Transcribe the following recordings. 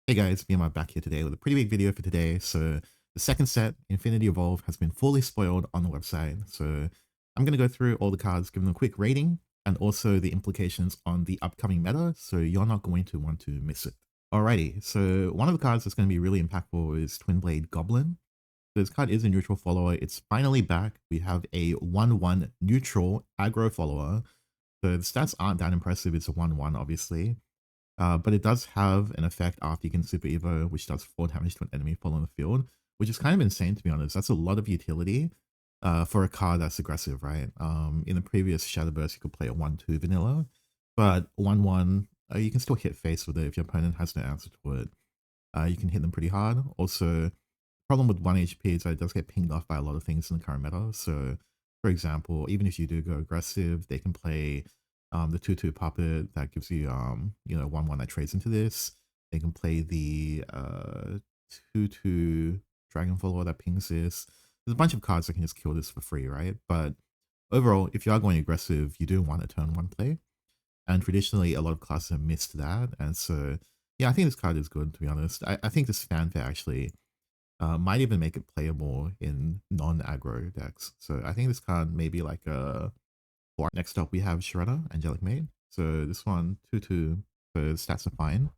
Hey guys, me and my back here today with a pretty big video for today. So the second set, Infinity Evolve, has been fully spoiled on the website. So I'm going to go through all the cards, give them a quick rating, and also the implications on the upcoming meta, so you're not going to want to miss it. Alrighty, so one of the cards that's going to be really impactful is Twin Blade Goblin. So this card is a neutral follower. It's finally back. We have a 1-1 neutral aggro follower. So the stats aren't that impressive. It's a 1-1, obviously. But it does have an effect after you can Super Evo, which does 4 damage to an enemy fall on the field, which is kind of insane, to be honest. That's a lot of utility for a card that's aggressive, right? In the previous Shadowverse, you could play a 1-2 vanilla, but 1-1, you can still hit face with it if your opponent has no answer to it. You can hit them pretty hard. Also, problem with 1 HP is that it does get pinged off by a lot of things in the current meta. So, for example, even if you do go aggressive, they can play the 2-2 puppet that gives you 1-1 that trades into this. They can play the 2-2 dragon follower that pings this. There's a bunch of cards that can just kill this for free, right? But overall, if you are going aggressive, you do want a turn 1 play. And traditionally, a lot of classes have missed that. And so, yeah, I think this card is good, to be honest. I think this fanfare actually might even make it playable in non-aggro decks. So I think this card may be like a 4. Next up, we have Cheretta, Angelic Maid. So this one, 2-2, so stats are fine.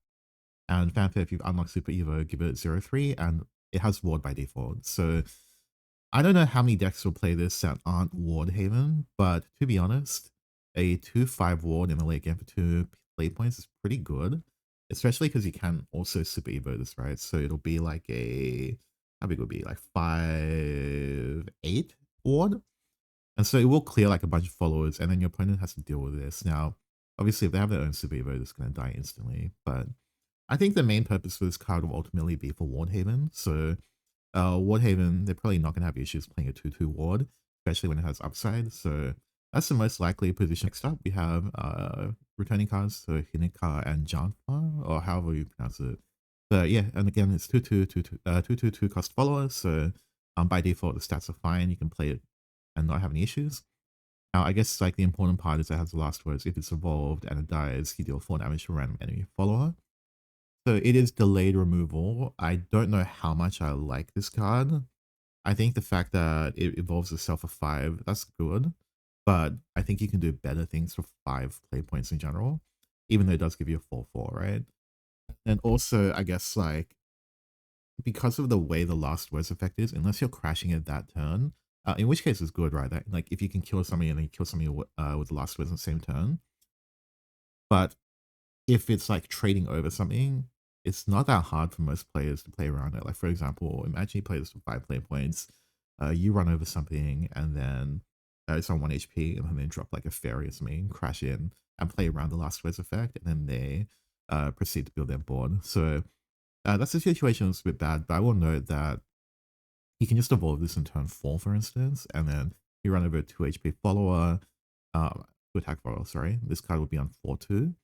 And fanfare, if you've unlocked Super Evo, give it 0-3, and it has Ward by default. So I don't know how many decks will play this that aren't Ward Haven, but to be honest, a 2-5 Ward in the late game for 2 play points is pretty good. Especially because you can also Super Evo this, right? So it'll be like a, how big would it be? Like 5-8 Ward? And so it will clear like a bunch of followers, and then your opponent has to deal with this. Now, obviously, if they have their own Super Evo, it's going to die instantly. But I think the main purpose for this card will ultimately be for Wardhaven. So, Wardhaven, they're probably not going to have issues playing a 2-2 Ward, especially when it has upside. So, that's the most likely position. Next up, we have returning cards, so Hnikar and Janfa, or however you pronounce it. But yeah, and again, it's 2-2 cost followers. So, by default, the stats are fine. You can play it and not have any issues. Now, I guess like the important part is it has the last words. If it's evolved and it dies, you deal 4 damage to a random enemy follower. So it is delayed removal. I don't know how much I like this card. I think the fact that it evolves itself for 5, that's good. But I think you can do better things for 5 play points in general, even though it does give you a 4-4, right? And also, I guess like because of the way the last words effect is, unless you're crashing it that turn, in which case it's good, right? That, like if you can kill somebody and then kill somebody with the last words on the same turn. But if it's like trading over something, it's not that hard for most players to play around it. Like for example, imagine you play this for 5 play points, you run over something and then it's on 1 HP and then they drop like a fairy or something, crash in and play around the last words effect, and then they proceed to build their board. So that's a situation that's a bit bad, but I will note that you can just evolve this in turn 4, for instance, and then you run over a 2 HP follower, to attack follower, sorry. This card will be on 4-2,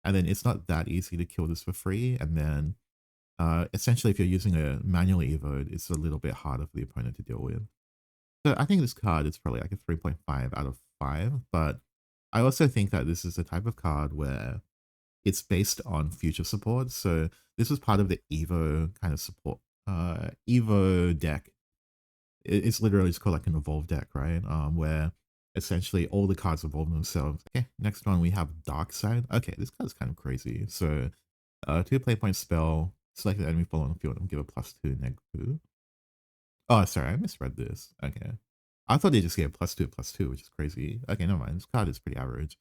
and then it's not that easy to kill this for free, and then essentially if you're using a manual evo, it's a little bit harder for the opponent to deal with. So I think this card is probably like a 3.5 out of 5, but I also think that this is the type of card where it's based on future support. So this was part of the Evo kind of support, Evo deck. It's literally just called like an evolve deck, right? Where essentially all the cards evolve themselves. Okay, next one we have Dark Side. Okay, this card's kind of crazy. So 2 play point spell, select the enemy follow on the field and give a +2 -2. Oh, sorry, I misread this. Okay. I thought they just gave +2/+2, which is crazy. Okay, never mind. This card is pretty average.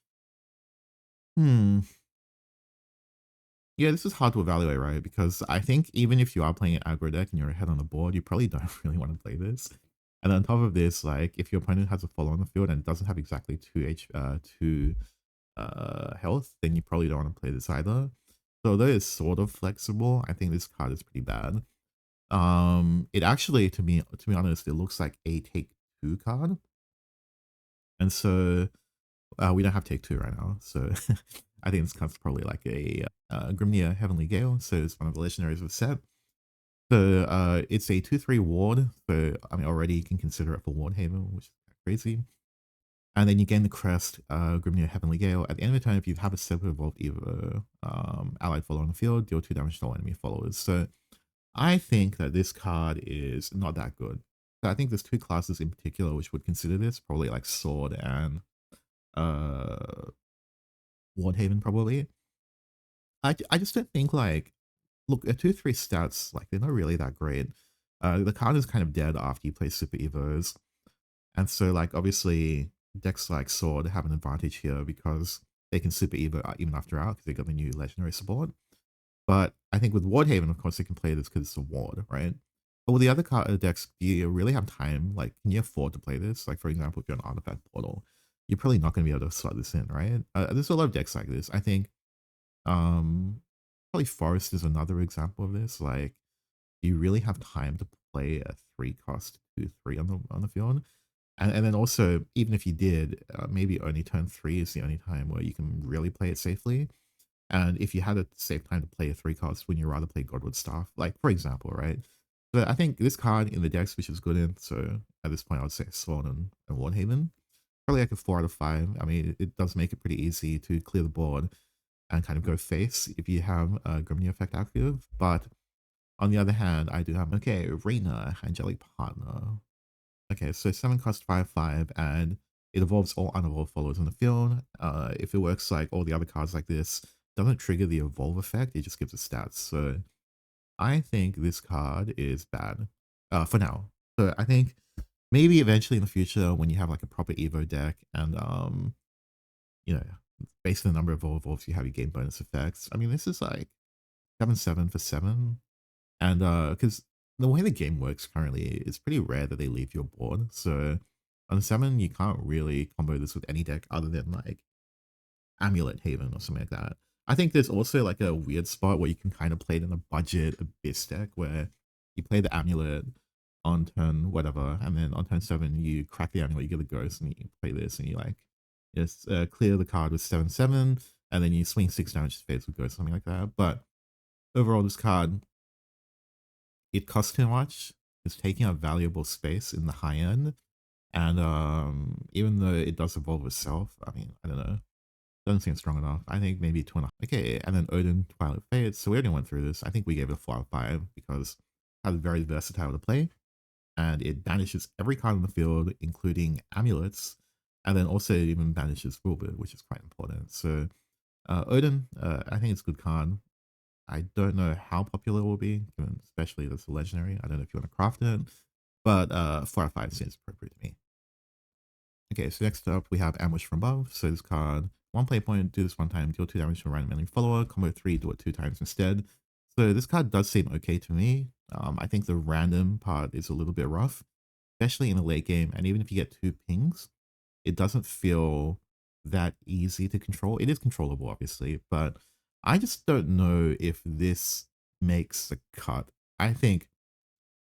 Hmm. Yeah, this is hard to evaluate, right? Because I think even if you are playing an aggro deck and you're ahead on the board, you probably don't really want to play this. And on top of this, like if your opponent has a follow on the field and doesn't have exactly 2 health, then you probably don't want to play this either. So although it's sort of flexible, I think this card is pretty bad. It actually, to be honest, it looks like a take 2 card. And so we don't have take 2 right now. So I think this card's probably like a Grimnir Heavenly Gale. So it's one of the legendaries of the set. So it's a 2-3 ward. So I mean already you can consider it for Ward Haven, which is crazy. And then you gain the crest, Grimnir Heavenly Gale. At the end of the turn, if you have a separate evolved Evo allied follower on the field, deal 2 damage to all enemy followers. So I think that this card is not that good. So I think there's 2 classes in particular which would consider this, probably like Sword and Wardhaven probably. I just don't think like, look, a 2-3 stats, like they're not really that great. The card is kind of dead after you play Super Evos. And so like obviously decks like Sword have an advantage here because they can Super Evo even after out because they got the new legendary support. But I think with Wardhaven, of course, they can play this because it's a ward, right? But with the other decks, do you really have time? Like, can you afford to play this? Like, for example, if you're an Artifact Portal, you're probably not going to be able to slot this in, right? There's a lot of decks like this. I think probably Forest is another example of this. Like, you really have time to play a 3-cost 2/3 on the field. And then also, even if you did, maybe only turn 3 is the only time where you can really play it safely. And if you had a safe time to play a 3-cost, when you rather play Godwood Staff, like for example, right? So I think this card in the decks, which is good in, so at this point I would say Swan and Wardhaven, probably like a 4 out of 5. I mean, it does make it pretty easy to clear the board and kind of go face if you have a Grimnir effect active. But on the other hand, I do have, okay, Reina, Angelic Partner. Okay, so 7 cost 5/5, and it evolves all unevolved followers in the field. If it works like all the other cards like this, doesn't trigger the evolve effect, it just gives it stats. So I think this card is bad for now. So I think maybe eventually in the future when you have like a proper Evo deck and you know, based on the number of evolves you have, you gain bonus effects. I mean, this is like 7/7 for 7. And because the way the game works currently, it's pretty rare that they leave your board. So on 7, you can't really combo this with any deck other than like Amulet Haven or something like that. I think there's also like a weird spot where you can kind of play it in a budget Abyss deck where you play the Amulet on turn whatever, and then on turn 7 you crack the Amulet, you get the Ghost, and you play this, and you like just clear the card with 7/7, and then you swing 6 damage to face with Ghost, something like that. But overall, this card, it costs too much. It's taking up valuable space in the high end, and even though it does evolve itself, I mean, I don't know, doesn't seem strong enough. I think maybe 2.5. Okay, and then Odin, Twilight Fate. So we already went through this. I think we gave it a 4 out of 5 because it's very versatile to play, and it banishes every card in the field, including amulets, and then also it even banishes Wilbur, which is quite important. So Odin, I think it's a good card. I don't know how popular it will be, given especially that's a legendary. I don't know if you want to craft it, but 4 out of 5 seems appropriate to me. Okay, so next up we have Ambush from Above. So this card, 1 play point, do this 1 time, deal 2 damage to a random enemy follower, combo 3, do it 2 times instead. So this card does seem okay to me. I think the random part is a little bit rough, especially in the late game, and even if you get 2 pings, it doesn't feel that easy to control. It is controllable, obviously, but I just don't know if this makes the cut. I think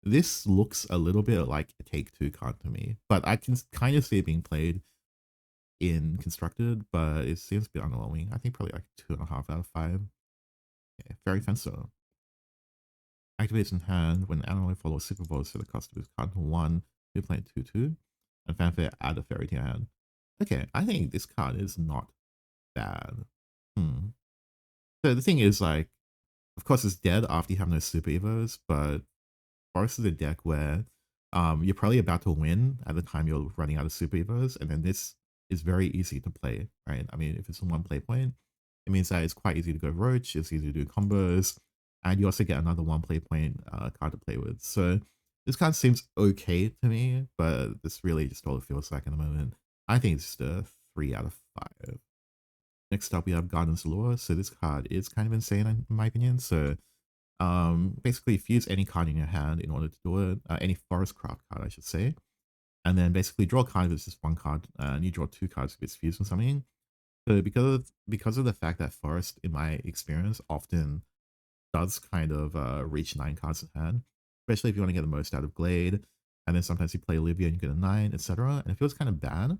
this looks a little bit like a Take-Two card to me, but I can kind of see it being played in Constructed, but it seems a bit underwhelming. I think probably like 2.5 out of 5. Yeah, Fairy Fencer. Activates in hand when an ally follows Super Bowl, so the cost of his card to 1, you play 2/2, and fanfare, add a fairy to your hand. Okay, I think this card is not bad. So the thing is, like, of course it's dead after you have no Super Evos, but Forest is a deck where you're probably about to win at the time you're running out of Super Evos, and then this is very easy to play, right? I mean, if it's a 1 play point, it means that it's quite easy to go Roach, it's easy to do combos, and you also get another 1 play point card to play with. So this card seems okay to me, but this really just all it feels like at the moment. I think it's just a 3 out of 5. Next up, we have Garden's Allure. So this card is kind of insane in my opinion. So basically fuse any card in your hand in order to do it, any forest craft card, I should say. And then basically draw a card if it's just 1 card, and you draw 2 cards if it's fused with something. So because of the fact that forest, in my experience, often does kind of reach 9 cards in hand, especially if you want to get the most out of Glade, and then sometimes you play Olivia and you get a 9, etc. And it feels kind of bad,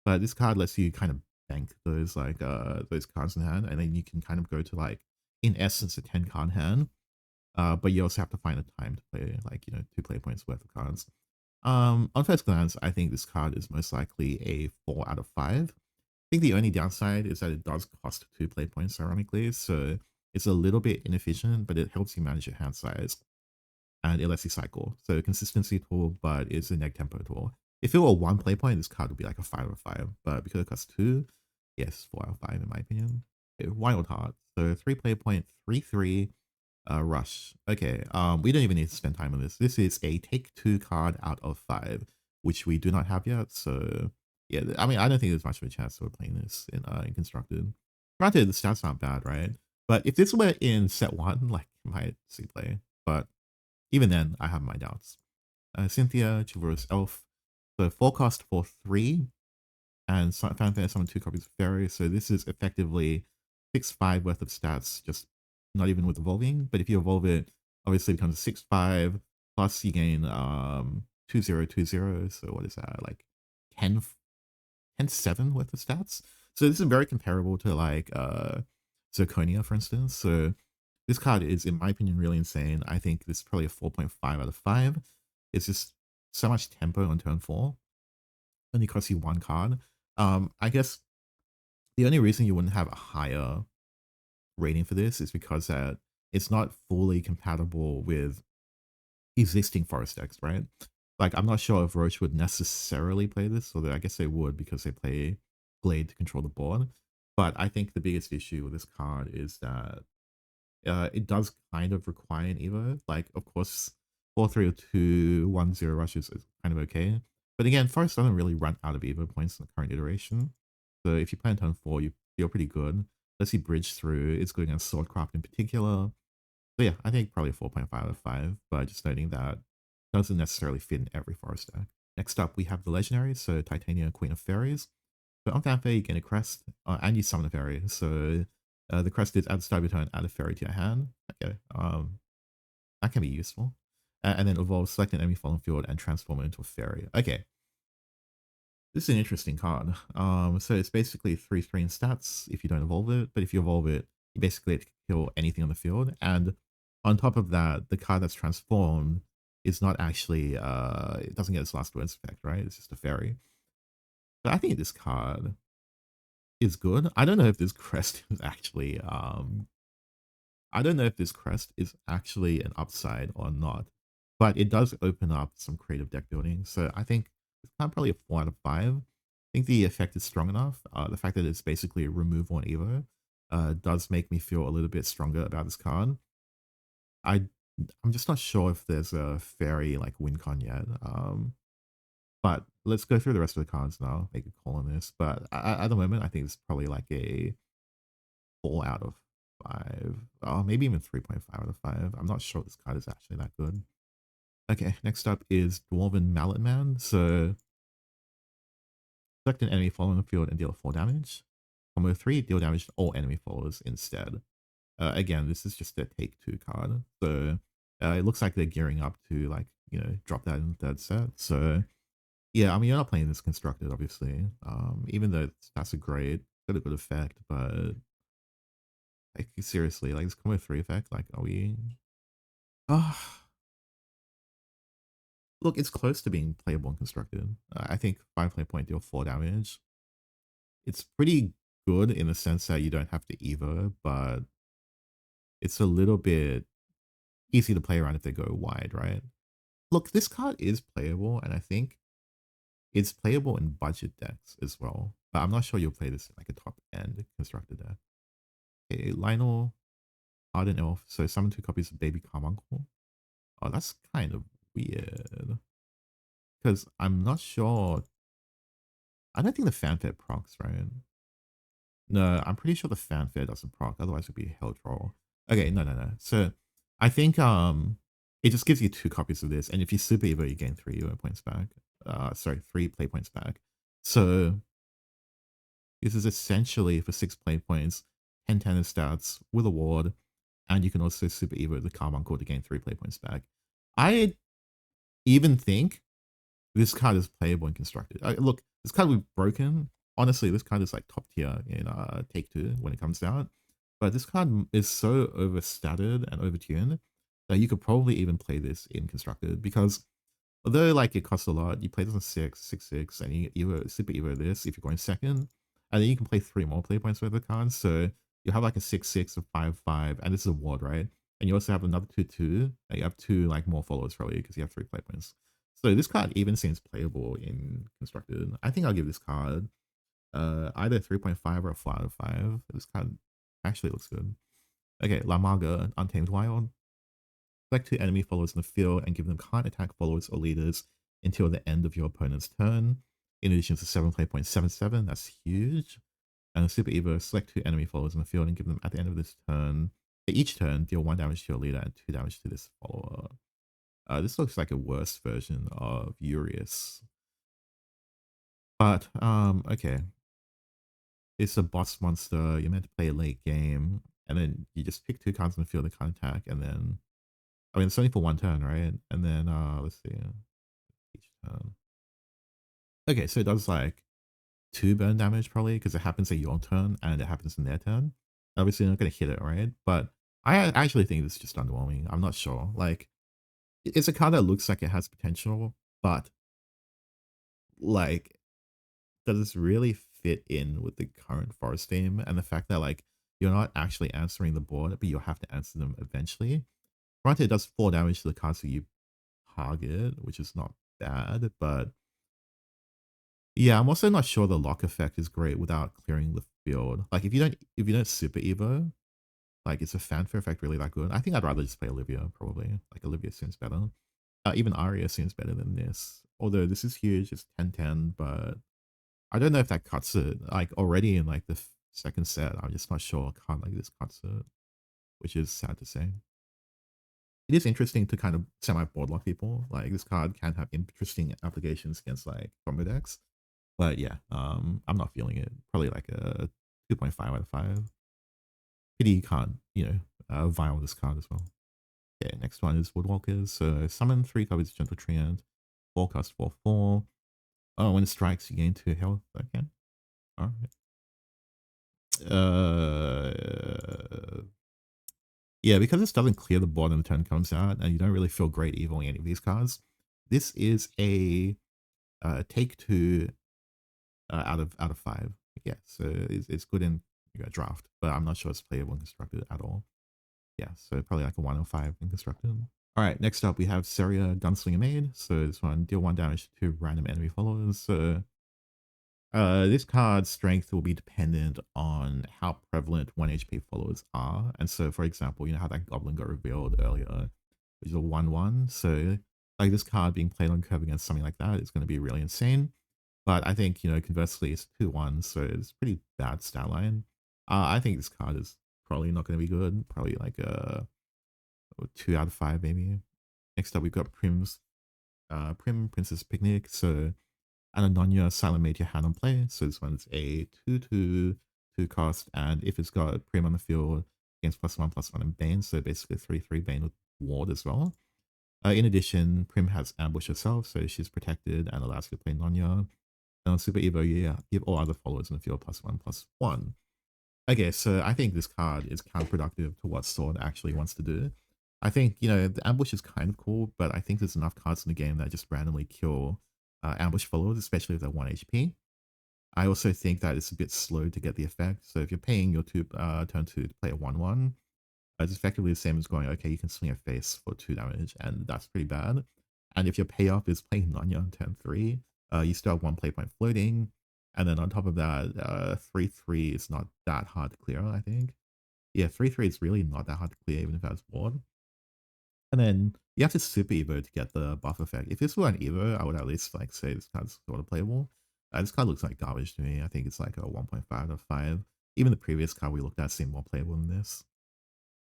but this card lets you kind of bank those those cards in hand, and then you can kind of go to like, in essence, a 10 card hand. But you also have to find a time to play, like, 2 play points worth of cards. On first glance, I think this card is most likely a 4 out of 5. I think the only downside is that it does cost 2 play points, ironically, so it's a little bit inefficient, but it helps you manage your hand size, and it lets you cycle. So consistency tool, but it's a neg tempo tool. If it were 1 play point, this card would be like a 5 out of 5, but because it costs 2, yes, 4 out of 5 in my opinion. Okay, Wildheart, so 3 play point, 3/3, Rush. Okay, we don't even need to spend time on this. This is a take 2 card out of 5, which we do not have yet. So yeah, I mean, I don't think there's much of a chance that we're playing this in Constructed. Granted, the stats aren't bad, right? But if this were in set 1, like, I might see play. But even then, I have my doubts. Cynthia, Chivalrous Elf. So 4 cost for 3, and fanfare summon 2 copies of Fairy. So this is effectively 6/5 worth of stats, just not even with evolving. But if you evolve it, obviously it becomes a 6/5, plus you gain 2020. So what is that, like 10/7 worth of stats? So this is very comparable to like Zirconia, for instance. So this card is, in my opinion, really insane. I think this is probably a 4.5 out of 5. It's just so much tempo on turn 4. Only costs you 1 card. I guess the only reason you wouldn't have a higher rating for this is because that it's not fully compatible with existing forest decks, right? Like, I'm not sure if Roche would necessarily play this, although I guess they would because they play Blade to control the board. But I think the biggest issue with this card is that it does kind of require an Evo. Like, of course, 4/3/2/1/0 rushes is kind of okay. But again, Forest doesn't really run out of Evo points in the current iteration. So if you play on turn 4, you feel pretty good. Lets you bridge through. It's good against Swordcraft in particular. So yeah, I think probably 4.5 out of 5, but just noting that doesn't necessarily fit in every Forest deck. Next up, we have the Legendaries, so Titania, Queen of Fairies. So on fanfare, you gain a crest, and you summon a fairy. So the crest is at the start of your turn, add a fairy to your hand. Okay, that can be useful. And then evolve, select an enemy fallen field, and transform it into a fairy. Okay. This is an interesting card. So it's basically 3/3 in stats if you don't evolve it, but if you evolve it, you basically kill anything on the field. And on top of that, the card that's transformed is not actually, it doesn't get its last words effect, right? It's just a fairy. But I think this card is good. I don't know if this crest is actually, I don't know if this crest is actually an upside or not, but it does open up some creative deck building. So I think it's kind of probably a 4 out of 5. I think the effect is strong enough. The fact that it's basically a removal on Evo does make me feel a little bit stronger about this card. I'm just not sure if there's a fairy like win con yet. But let's go through the rest of the cards now, make a call on this. But at the moment, I think it's probably like a 4 out of 5. Oh, maybe even 3.5 out of 5. I'm not sure this card is actually that good. Okay, next up is Dwarven Malletman. So select an enemy following the field and deal 4 damage. Combo 3, deal damage to all enemy followers instead. Again, this is just a take 2 card. So it looks like they're gearing up to, like, you know, drop that in the 3rd set. So yeah, I mean, you're not playing this constructed, obviously. Even though stats are great, got a good effect, but like, seriously, like, this combo 3 effect, like, are we... Look, it's close to being playable and constructed. I think 5 play point deal 4 damage. It's pretty good in the sense that you don't have to Evo, but it's a little bit easy to play around if they go wide, right? Look, this card is playable, and I think it's playable in budget decks as well. But I'm not sure you'll play this in like a top end constructed deck. Okay, Lionel, Arden Elf. So summon 2 copies of Baby Carbuncle. Oh, that's kind of weird. Because I'm not sure. I don't think the fanfare procs, right? No, I'm pretty sure the fanfare doesn't proc. Otherwise, it'd be a hell troll. Okay, no. So I think it just gives you 2 copies of this, and if you super evo, you gain 3 Evo points back. Sorry, 3 play points back. So this is essentially for 6 play points, 10 stats with a ward, and you can also super evo the Carbuncle to gain 3 play points back. I even think this card is playable and constructed. Look, this card we've broken. Honestly, this card is like top tier in Take 2 when it comes out. But this card is so overstated and overtuned that you could probably even play this in constructed, because Although like it costs a lot, you play this on 6, 6, 6, and you either super evo this if you're going second, and then you can play 3 more play points with the cards. So you have like a 6, 6, a 5, 5, and this is a ward, right? And you also have another 2, 2, and you have 2 like more followers probably because you have 3 play points. So this card even seems playable in constructed. I think I'll give this card either 3.5 or a 4 out of 5. This card actually looks good. Okay, Lymaga, Untamed Wild. Select 2 enemy followers in the field and give them can't attack followers or leaders until the end of your opponent's turn. In addition to 7 play point 7/7, that's huge. And Super Evo, select 2 enemy followers in the field and give them at the end of this turn, each turn, deal 1 damage to your leader and 2 damage to this follower. This looks like a worse version of Urius. But, okay. It's a boss monster, you're meant to play a late game, and then you just pick 2 cards in the field that can't attack, and then I mean, it's only for 1 turn, right? And then, let's see. Each turn. Okay, so it does like 2 burn damage probably because it happens at your turn and it happens in their turn. Obviously, you're not going to hit it, right? But I actually think this is just underwhelming. I'm not sure. Like, it's a card that looks like it has potential, but like, does this really fit in with the current forest theme and the fact that like you're not actually answering the board, but you'll have to answer them eventually? Granted, it does 4 damage to the cards that you target, which is not bad, but yeah, I'm also not sure the lock effect is great without clearing the field. Like if you don't super evo, like is a fanfare effect really that good? I think I'd rather just play Olivia probably. Like Olivia seems better. Even Arya seems better than this. Although this is huge, it's 10/10, but I don't know if that cuts it. Like already in like the second set, I'm just not sure a card like this cuts it, which is sad to say. It is interesting to kind of semi-board lock people. Like this card can have interesting applications against like combo decks. But yeah, I'm not feeling it. Probably like a 2.5 out of 5. Pity you can't, vial this card as well. Okay, next one is Woodwalkers. So summon 3 copies of Gentle Treant, 4 cost 4/4. Oh, when it strikes, you gain 2 health. Okay. Alright. Yeah, because this doesn't clear the board when the turn comes out, and you don't really feel great evoing any of these cards. This is a take 2 out of 5. Yeah, so it's good in draft, but I'm not sure it's playable in constructed at all. Yeah, so probably like a 105 in constructed. All right, next up we have Seria Gunslinger Maid. So this one, deal 1 damage to random enemy followers. So this card's strength will be dependent on how prevalent 1 HP followers are. And so, for example, you know how that goblin got revealed earlier, which is a 1/1. So like this card being played on curve against something like that is going to be really insane. But I think, conversely, it's 2/1, so it's pretty bad stat line. I think this card is probably not going to be good. Probably like a 2 out of 5, maybe. Next up, we've got Prim Princess Picnic. So, Ananonia Silent Mage your hand on play. So this one's a 2/2 cost, and if it's got Prim on the field, gains +1/+1 and Bane. So basically 3/3 Bane with Ward as well. In addition, Prim has Ambush herself, so she's protected and allows you to play Nonya. And on Super Evo, yeah, give all other followers in the field +1/+1. Okay, so I think this card is counterproductive to what Sword actually wants to do. I think, the ambush is kind of cool, but I think there's enough cards in the game that just randomly kill ambush followers, especially if they're 1 HP. I also think that it's a bit slow to get the effect. So if you're paying your turn 2 to play a 1/1, it's effectively the same as going, okay, you can swing a face for 2 damage, and that's pretty bad. And if your payoff is playing Nanya on turn 3, you still have 1 play point floating. And then on top of that, 3/3 is not that hard to clear, I think. Yeah, 3/3 is really not that hard to clear, even if that's board. And then you have to super Evo to get the buff effect. If this were an Evo, I would at least like say this card's sort of playable. This card looks like garbage to me. I think it's like a 1.5 out of 5. Even the previous card we looked at seemed more playable than this.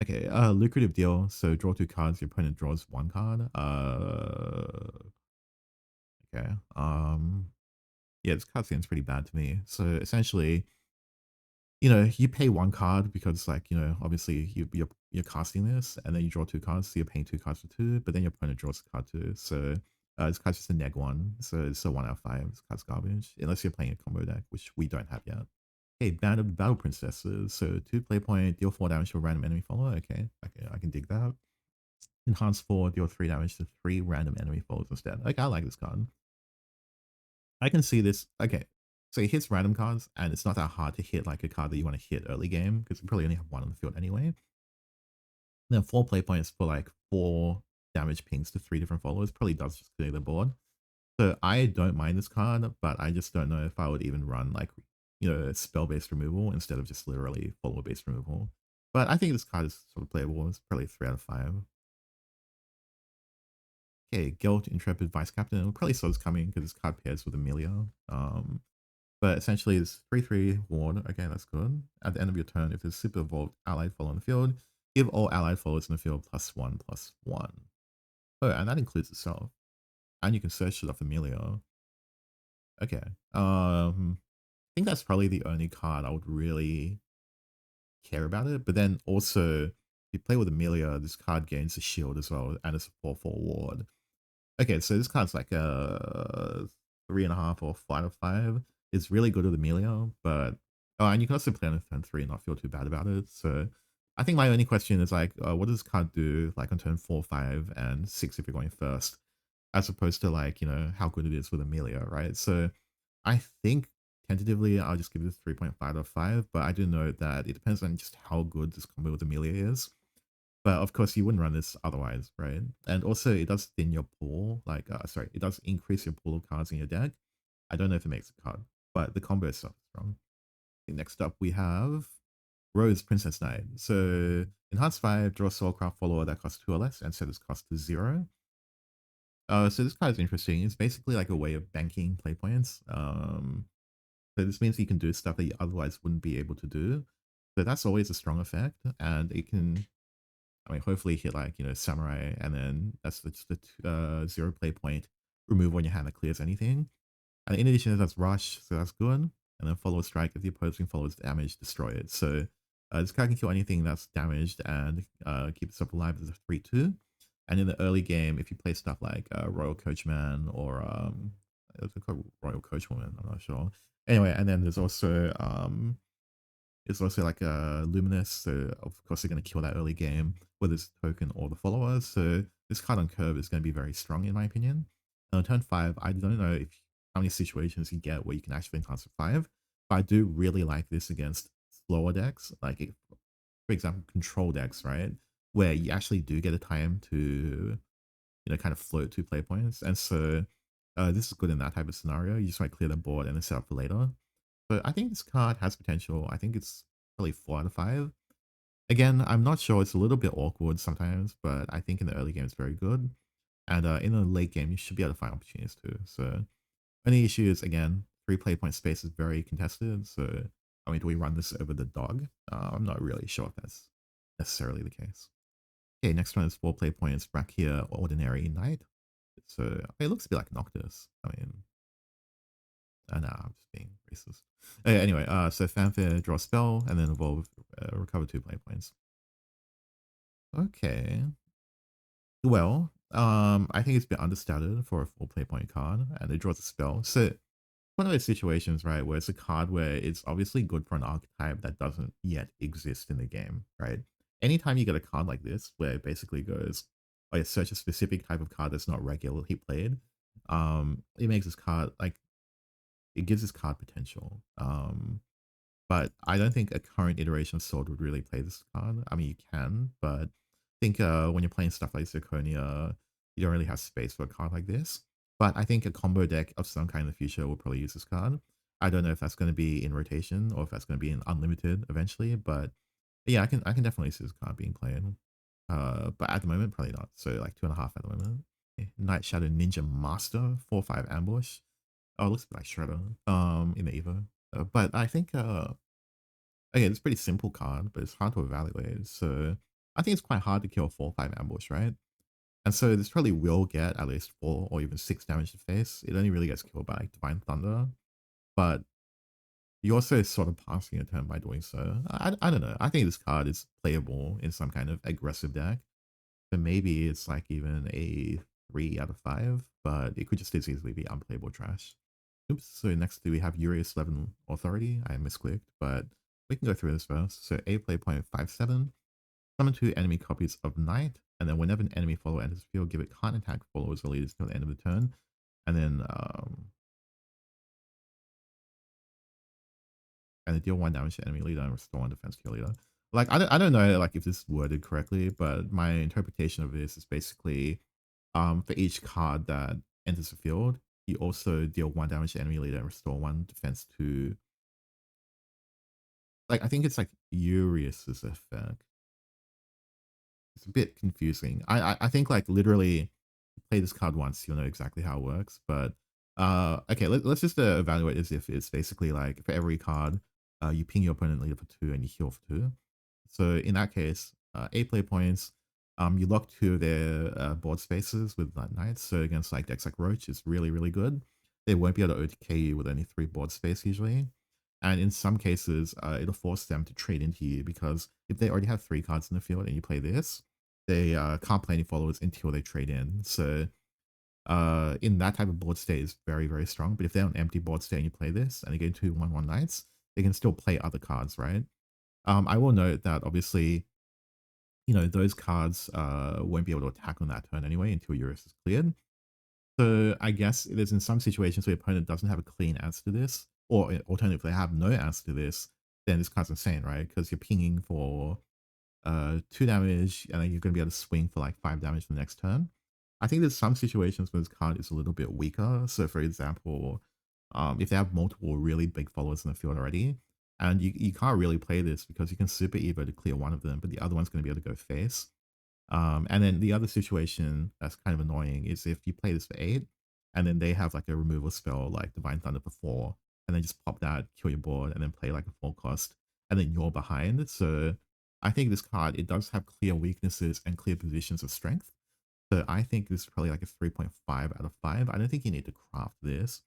Okay, lucrative deal. So draw 2 cards, your opponent draws 1 card. Okay. Yeah, this card seems pretty bad to me. So essentially, you pay 1 card because like, obviously you're casting this, and then you draw 2 cards, so you're paying 2 cards for 2, but then your opponent draws a card too. So this card's just a -1. So it's a 1 out of 5. This card's garbage. Unless you're playing a combo deck, which we don't have yet. Okay, Band of Battle Princesses. So 2 play point, deal 4 damage to a random enemy follower. Okay, I can dig that. Enhance 4, deal 3 damage to 3 random enemy foes instead. Okay, I like this card. I can see this. Okay, so it hits random cards, and it's not that hard to hit like a card that you want to hit early game, because you probably only have one on the field anyway. Then 4 play points for like 4 damage pings to 3 different followers probably does just clear the board. So I don't mind this card, but I just don't know if I would even run like, spell-based removal instead of just literally follower-based removal. But I think this card is sort of playable. It's probably 3 out of 5. Okay, Guilt, Intrepid Vice Captain. We probably saw this coming because this card pairs with Amelia. But essentially it's 3/3 ward. Okay, that's good. At the end of your turn, if there's super evolved allied follower on the field, give all allied followers in the field +1/+1. Oh, and that includes itself. And you can search it off Amelia. Okay. I think that's probably the only card I would really care about it. But then also, if you play with Amelia, this card gains a shield as well and a support for ward. Okay, so this card's like a 3.5 or 4 out of 5. It's really good with Amelia, but and you can also play on turn 3 and not feel too bad about it. So I think my only question is like, what does this card do like on turn 4, 5, and 6 if you're going first, as opposed to like how good it is with Amelia, right? So I think tentatively I'll just give it a 3.5 out of 5, but I do know that it depends on just how good this combo with Amelia is. But of course, you wouldn't run this otherwise, right? And also, it does thin your pool. Like, sorry, it does increase your pool of cards in your deck. I don't know if it makes a card, but the combo is so strong. Okay, next up, we have Rose Princess Knight. So, enhance 5, draw a Soulcraft follower that costs 2 or less, and set its cost to 0. So this card is interesting. It's basically like a way of banking play points. So this means you can do stuff that you otherwise wouldn't be able to do. So that's always a strong effect, and it can, I mean, hopefully hit like, Samurai, and then that's the 0 play point remove on your hand that clears anything. And in addition, that's Rush, so that's good. And then Follow Strike, if the opposing follows damage, destroy it. So this card can kill anything that's damaged and keep itself alive as a 3/2. And in the early game, if you play stuff like Royal Coachman or what's it called, Royal Coachwoman, I'm not sure. Anyway, and then there's also it's also like a Luminous, so of course they're going to kill that early game, whether it's the token or the follower. So this card on curve is going to be very strong in my opinion. And on turn 5, I don't know if how many situations you get where you can actually enhance for 5, but I do really like this against slower decks, like for example, control decks, right? Where you actually do get a time to, kind of float 2 play points. And so this is good in that type of scenario. You just might clear the board and then set up for later. But I think this card has potential. I think it's probably 4 out of 5. Again, I'm not sure. It's a little bit awkward sometimes, but I think in the early game it's very good. And in the late game, you should be able to find opportunities too. So only issue is, again, 3 play point space is very contested. So, I mean, do we run this over the dog? I'm not really sure if that's necessarily the case. Okay, next one is 4 play points. Brachia Ordinary Knight. So it looks a bit like Noctis. I mean, nah, I'm just being racist. Anyway, so Fanfare, draw a spell, and then evolve, recover 2 play points. Okay. Well, I think it's a bit understated for a 4 play point card, and it draws a spell. So one of those situations, right, where it's a card where it's obviously good for an archetype that doesn't yet exist in the game, right? Anytime you get a card like this, where it basically goes, oh, search a specific type of card that's not regularly played, it makes this card like, it gives this card potential. But I don't think a current iteration of Sword would really play this card. I mean, you can, but I think when you're playing stuff like Zirconia, you don't really have space for a card like this. But I think a combo deck of some kind in the future will probably use this card. I don't know if that's going to be in rotation or if that's going to be in unlimited eventually, but yeah, I can definitely see this card being played. But at the moment, probably not. So like 2.5 at the moment. Okay. Nightshadow Ninja Master, 4/5 ambush. Oh, it looks a bit like Shredder in the Evo. But I think again, it's a pretty simple card, but it's hard to evaluate. So I think it's quite hard to kill 4/5 ambush, right? And so this probably will get at least 4 or even 6 damage to face. It only really gets killed by like Divine Thunder, but you also sort of passing a turn by doing so. I don't know. I think this card is playable in some kind of aggressive deck. So maybe it's like even a 3 out of 5, but it could just as easily be unplayable trash. Oops, so next we have Urias 11 Authority. I misclicked, but we can go through this first. So A play point 5/7. Summon 2 enemy copies of Knight, and then whenever an enemy follower enters the field, give it can't attack followers or leaders till the end of the turn. And then deal 1 damage to enemy leader and restore 1 defense to your leader. Like I don't know like if this is worded correctly, but my interpretation of this is basically for each card that enters the field, you also deal 1 damage to enemy leader and restore 1 defense to, like, I think it's like Urias's effect. It's a bit confusing. I think like literally play this card once, you'll know exactly how it works. But okay, let's just evaluate as if it's basically like for every card, you ping your opponent leader for 2 and you heal for 2. So in that case, 8 play points. You lock 2 of their board spaces with Knights. So against like decks like Roach, it's really, really good. They won't be able to OTK you with only 3 board space usually. And in some cases, it'll force them to trade into you because if they already have 3 cards in the field and you play this, they can't play any followers until they trade in. So in that type of board state is very, very strong. But if they're on empty board state and you play this and they get 2 1/1 Knights, they can still play other cards, right? I will note that obviously, you know, those cards won't be able to attack on that turn anyway until Eurus is cleared. So I guess it is in some situations where your opponent doesn't have a clean answer to this, or alternatively, they have no answer to this, then this card's insane, right? Because you're pinging for 2 damage, and then you're going to be able to swing for like 5 damage the next turn. I think there's some situations where this card is a little bit weaker. So for example, if they have multiple really big followers in the field already, and you can't really play this because you can Super Evo to clear one of them, but the other one's going to be able to go face. And then the other situation that's kind of annoying is if you play this for 8, and then they have like a removal spell like Divine Thunder for 4, and then just pop that, kill your board, and then play like a full cost, and then you're behind. So I think this card, it does have clear weaknesses and clear positions of strength. So I think this is probably like a 3.5 out of 5. I don't think you need to craft this,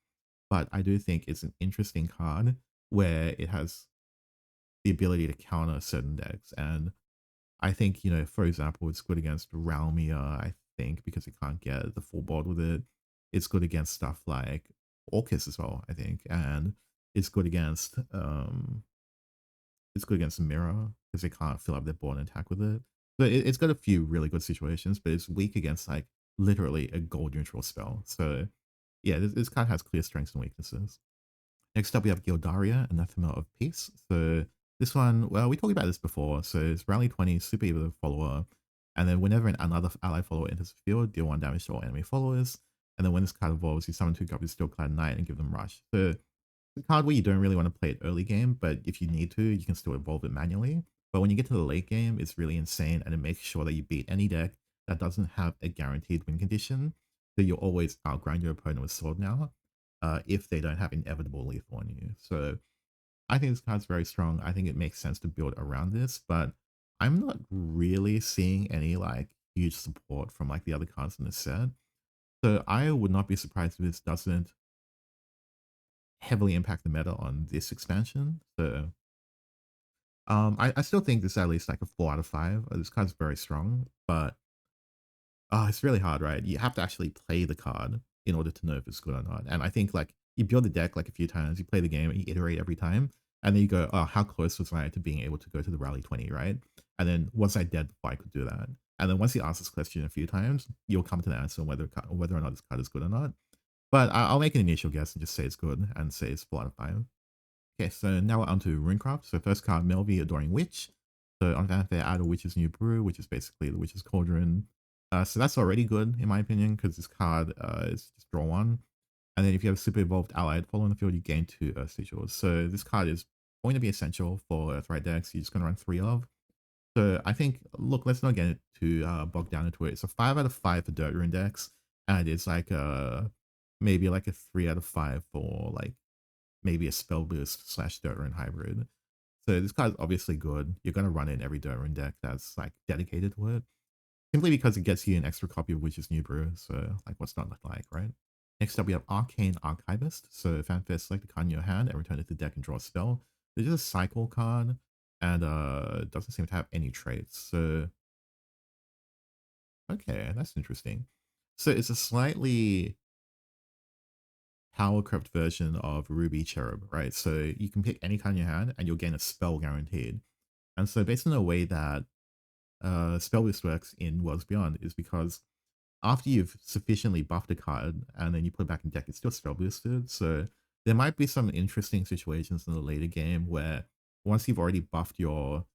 but I do think it's an interesting card where it has the ability to counter certain decks. And I think, you know, for example, it's good against Realmia, I think, because you can't get the full board with it. It's good against stuff like Orcus as well, I think. And it's good against Mirror because they can't fill up their board and attack with it. So it's got a few really good situations, but it's weak against like literally a gold neutral spell. So yeah, this card has clear strengths and weaknesses. Next up, we have Gildaria, Anathema of Peace. So this one, well, we talked about this before. So it's Rally 20, Super Evo follower. And then whenever another ally follower enters the field, deal 1 damage to all enemy followers. And then when this card evolves, you summon 2 copies of Steelclad Knight and give them Rush. So it's a card where you don't really want to play it early game, but if you need to, you can still evolve it manually. But when you get to the late game, it's really insane, and it makes sure that you beat any deck that doesn't have a guaranteed win condition. So you'll always outgrind your opponent with Sword now, if they don't have inevitable lethal on you. So I think this card's very strong. I think it makes sense to build around this, but I'm not really seeing any like huge support from like the other cards in this set. So I would not be surprised if this doesn't heavily impact the meta on this expansion. So I still think this is at least like a 4 out of 5. This card's very strong, but it's really hard, right? You have to actually play the card in order to know if it's good or not. And I think like you build the deck like a few times, you play the game, and you iterate every time, and then you go, oh, how close was I to being able to go to the rally 20, right? And then was I dead before I could do that? And then once you ask this question a few times, you'll come to the answer whether or not this card is good or not. But I'll make an initial guess and just say it's good and say it's 4 out of 5. Okay, so now we're on to Runecraft. So first card, Melvi, Adoring Witch. So on fanfare, add a Witch's New Brew, which is basically the Witch's Cauldron. So that's already good, in my opinion, because this card is just draw 1. And then if you have a Super Evolved Allied following the field, you gain 2 Earth Sigils. So this card is going to be essential for Earthright decks. You're just going to run 3 of. So I think, look, let's not get too bogged down into it. It's a 5 out of 5 for Dirt Rune decks, and it's like maybe like a 3 out of 5 for like maybe a Spell Boost / Dirt Rune hybrid. So this card is obviously good. You're going to run it in every Dirt Rune deck that's like dedicated to it, simply because it gets you an extra copy of Witch's New Brew. So like, what's not like, right? Next up, we have Arcane Archivist. So fanfare, select a card in your hand and return it to the deck and draw a spell. It's just a cycle card, and it doesn't seem to have any traits. So okay, that's interesting. So it's a slightly power crept version of Ruby Cherub, right? So you can pick any card in your hand and you'll gain a spell guaranteed. And so based on the way that spell boost works in Worlds Beyond is because after you've sufficiently buffed a card and then you put it back in deck, it's still spell boosted. So there might be some interesting situations in the later game where once you've already buffed your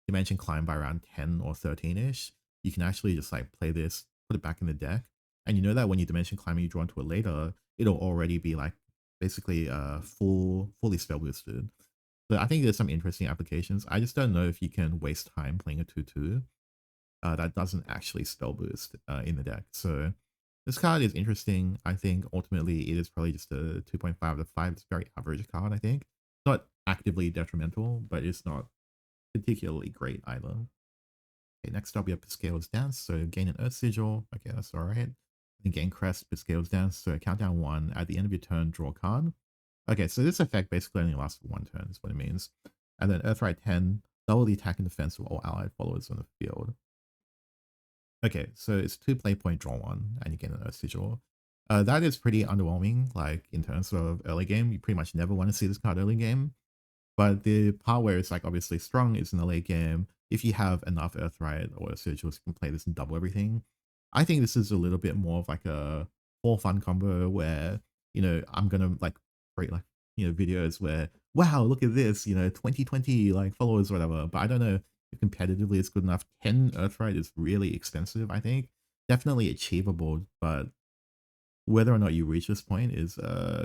Dimension Climb by around 10 or 13-ish, you can actually just like play this, put it back in the deck. And you know that when you Dimension Climb and you draw into it later, it'll already be like basically fully spell boosted. So I think there's some interesting applications. I just don't know if you can waste time playing a 2/2 that doesn't actually spell boost in the deck. So this card is interesting. I think ultimately it is probably just a 2.5 to 5. It's a very average card, I think. Not actively detrimental, but it's not particularly great either. Okay, next up we have Piscale's Dance. So gain an Earth Sigil. Okay, that's alright. Then gain Crest, Piscale's Dance. So countdown 1. At the end of your turn, draw a card. Okay, so this effect basically only lasts for 1 turn, is what it means. And then Earthright 10, double the attack and defense of all allied followers on the field. Okay, so it's 2 play point, draw 1, and you get an Earth Sigil. That is pretty underwhelming, like in terms of early game. You pretty much never want to see this card early game. But the part where it's like obviously strong is in the late game. If you have enough Earthright or Sigils, you can play this and double everything. I think this is a little bit more of like a for fun combo where, you know, I'm gonna like create like, you know, videos where, wow, look at this, you know, 2020 like followers or whatever. But I don't know if competitively it's good enough. 10 Earthright is really expensive, I think. Definitely achievable, but whether or not you reach this point is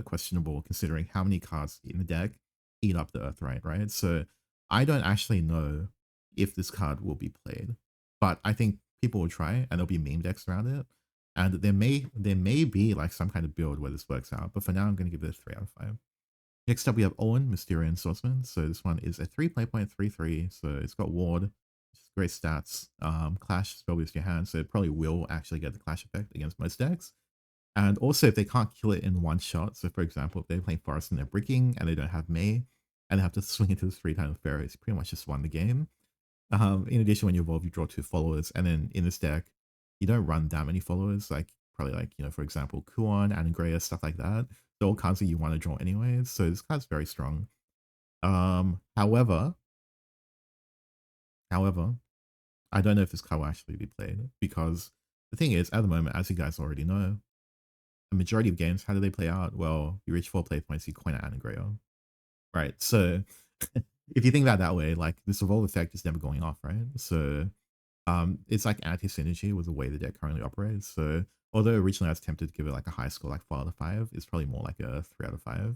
questionable considering how many cards in the deck eat up the Earthright, right? So I don't actually know if this card will be played, but I think people will try and there'll be meme decks around it. And there may be like some kind of build where this works out, but for now I'm going to give it a 3 out of 5. Next up we have Owen, Mysterian Swordsman. So this one is a 3 play point 3/3. So it's got Ward, which is great stats. Clash, spell boost your hand, so it probably will actually get the Clash effect against most decks. And also, if they can't kill it in one shot, so for example, if they're playing Forest and they're bricking and they don't have May, and they have to swing into the 3-time Pharaohs, pretty much just won the game. In addition, when you evolve, you draw 2 followers, and then in this deck, you don't run that many followers, like probably like, you know, for example, Kuon, Anagrea, stuff like that. They're all cards that you want to draw anyways, so this card's very strong. However, I don't know if this card will actually be played, because the thing is, at the moment, as you guys already know, the majority of games, how do they play out? Well, you reach 4 play points, you coin out Anagrea. Right. So if you think about it that way, like this evolve effect is never going off, right? So it's like anti-synergy with the way the deck currently operates. So although originally I was tempted to give it like a high score, like 4 out of 5, it's probably more like a 3 out of 5.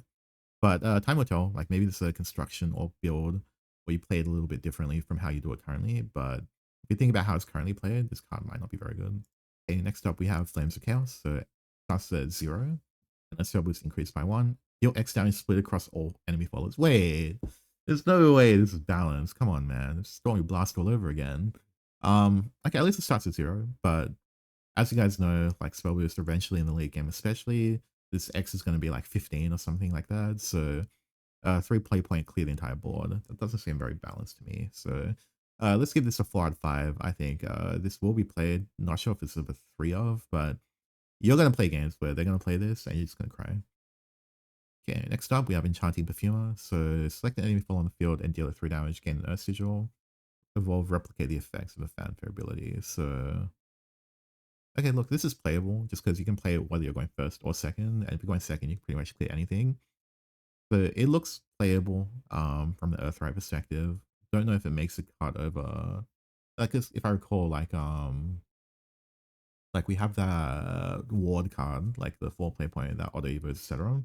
But time will tell. Like maybe this is a construction or build where you play it a little bit differently from how you do it currently. But if you think about how it's currently played, this card might not be very good. Okay, next up we have Flames of Chaos. So it starts at 0. And spell boost increased by 1. Deal X damage split across all enemy followers. Wait, there's no way this is balanced. Come on, man. It's Stormy Blast all over again. Okay, at least it starts at 0, but as you guys know, like spell boost eventually in the late game, especially, this X is going to be like 15 or something like that. So 3 play point, clear the entire board. That doesn't seem very balanced to me. So let's give this a 4 out of 5. I think this will be played. Not sure if it's a 3 of, but you're going to play games where they're going to play this and you're just going to cry. Okay, next up we have Enchanting Perfumer. So select an enemy fall on the field and deal it 3 damage, gain an Earth Sigil. Evolve, replicate the effects of a fanfare ability. So, okay, look, this is playable just because you can play it whether you're going first or second. And if you're going second, you can pretty much clear anything. So it looks playable from the Earthright perspective. Don't know if it makes the card over. Like if I recall, like we have that ward card, like the 4 play point, that auto evo, etc.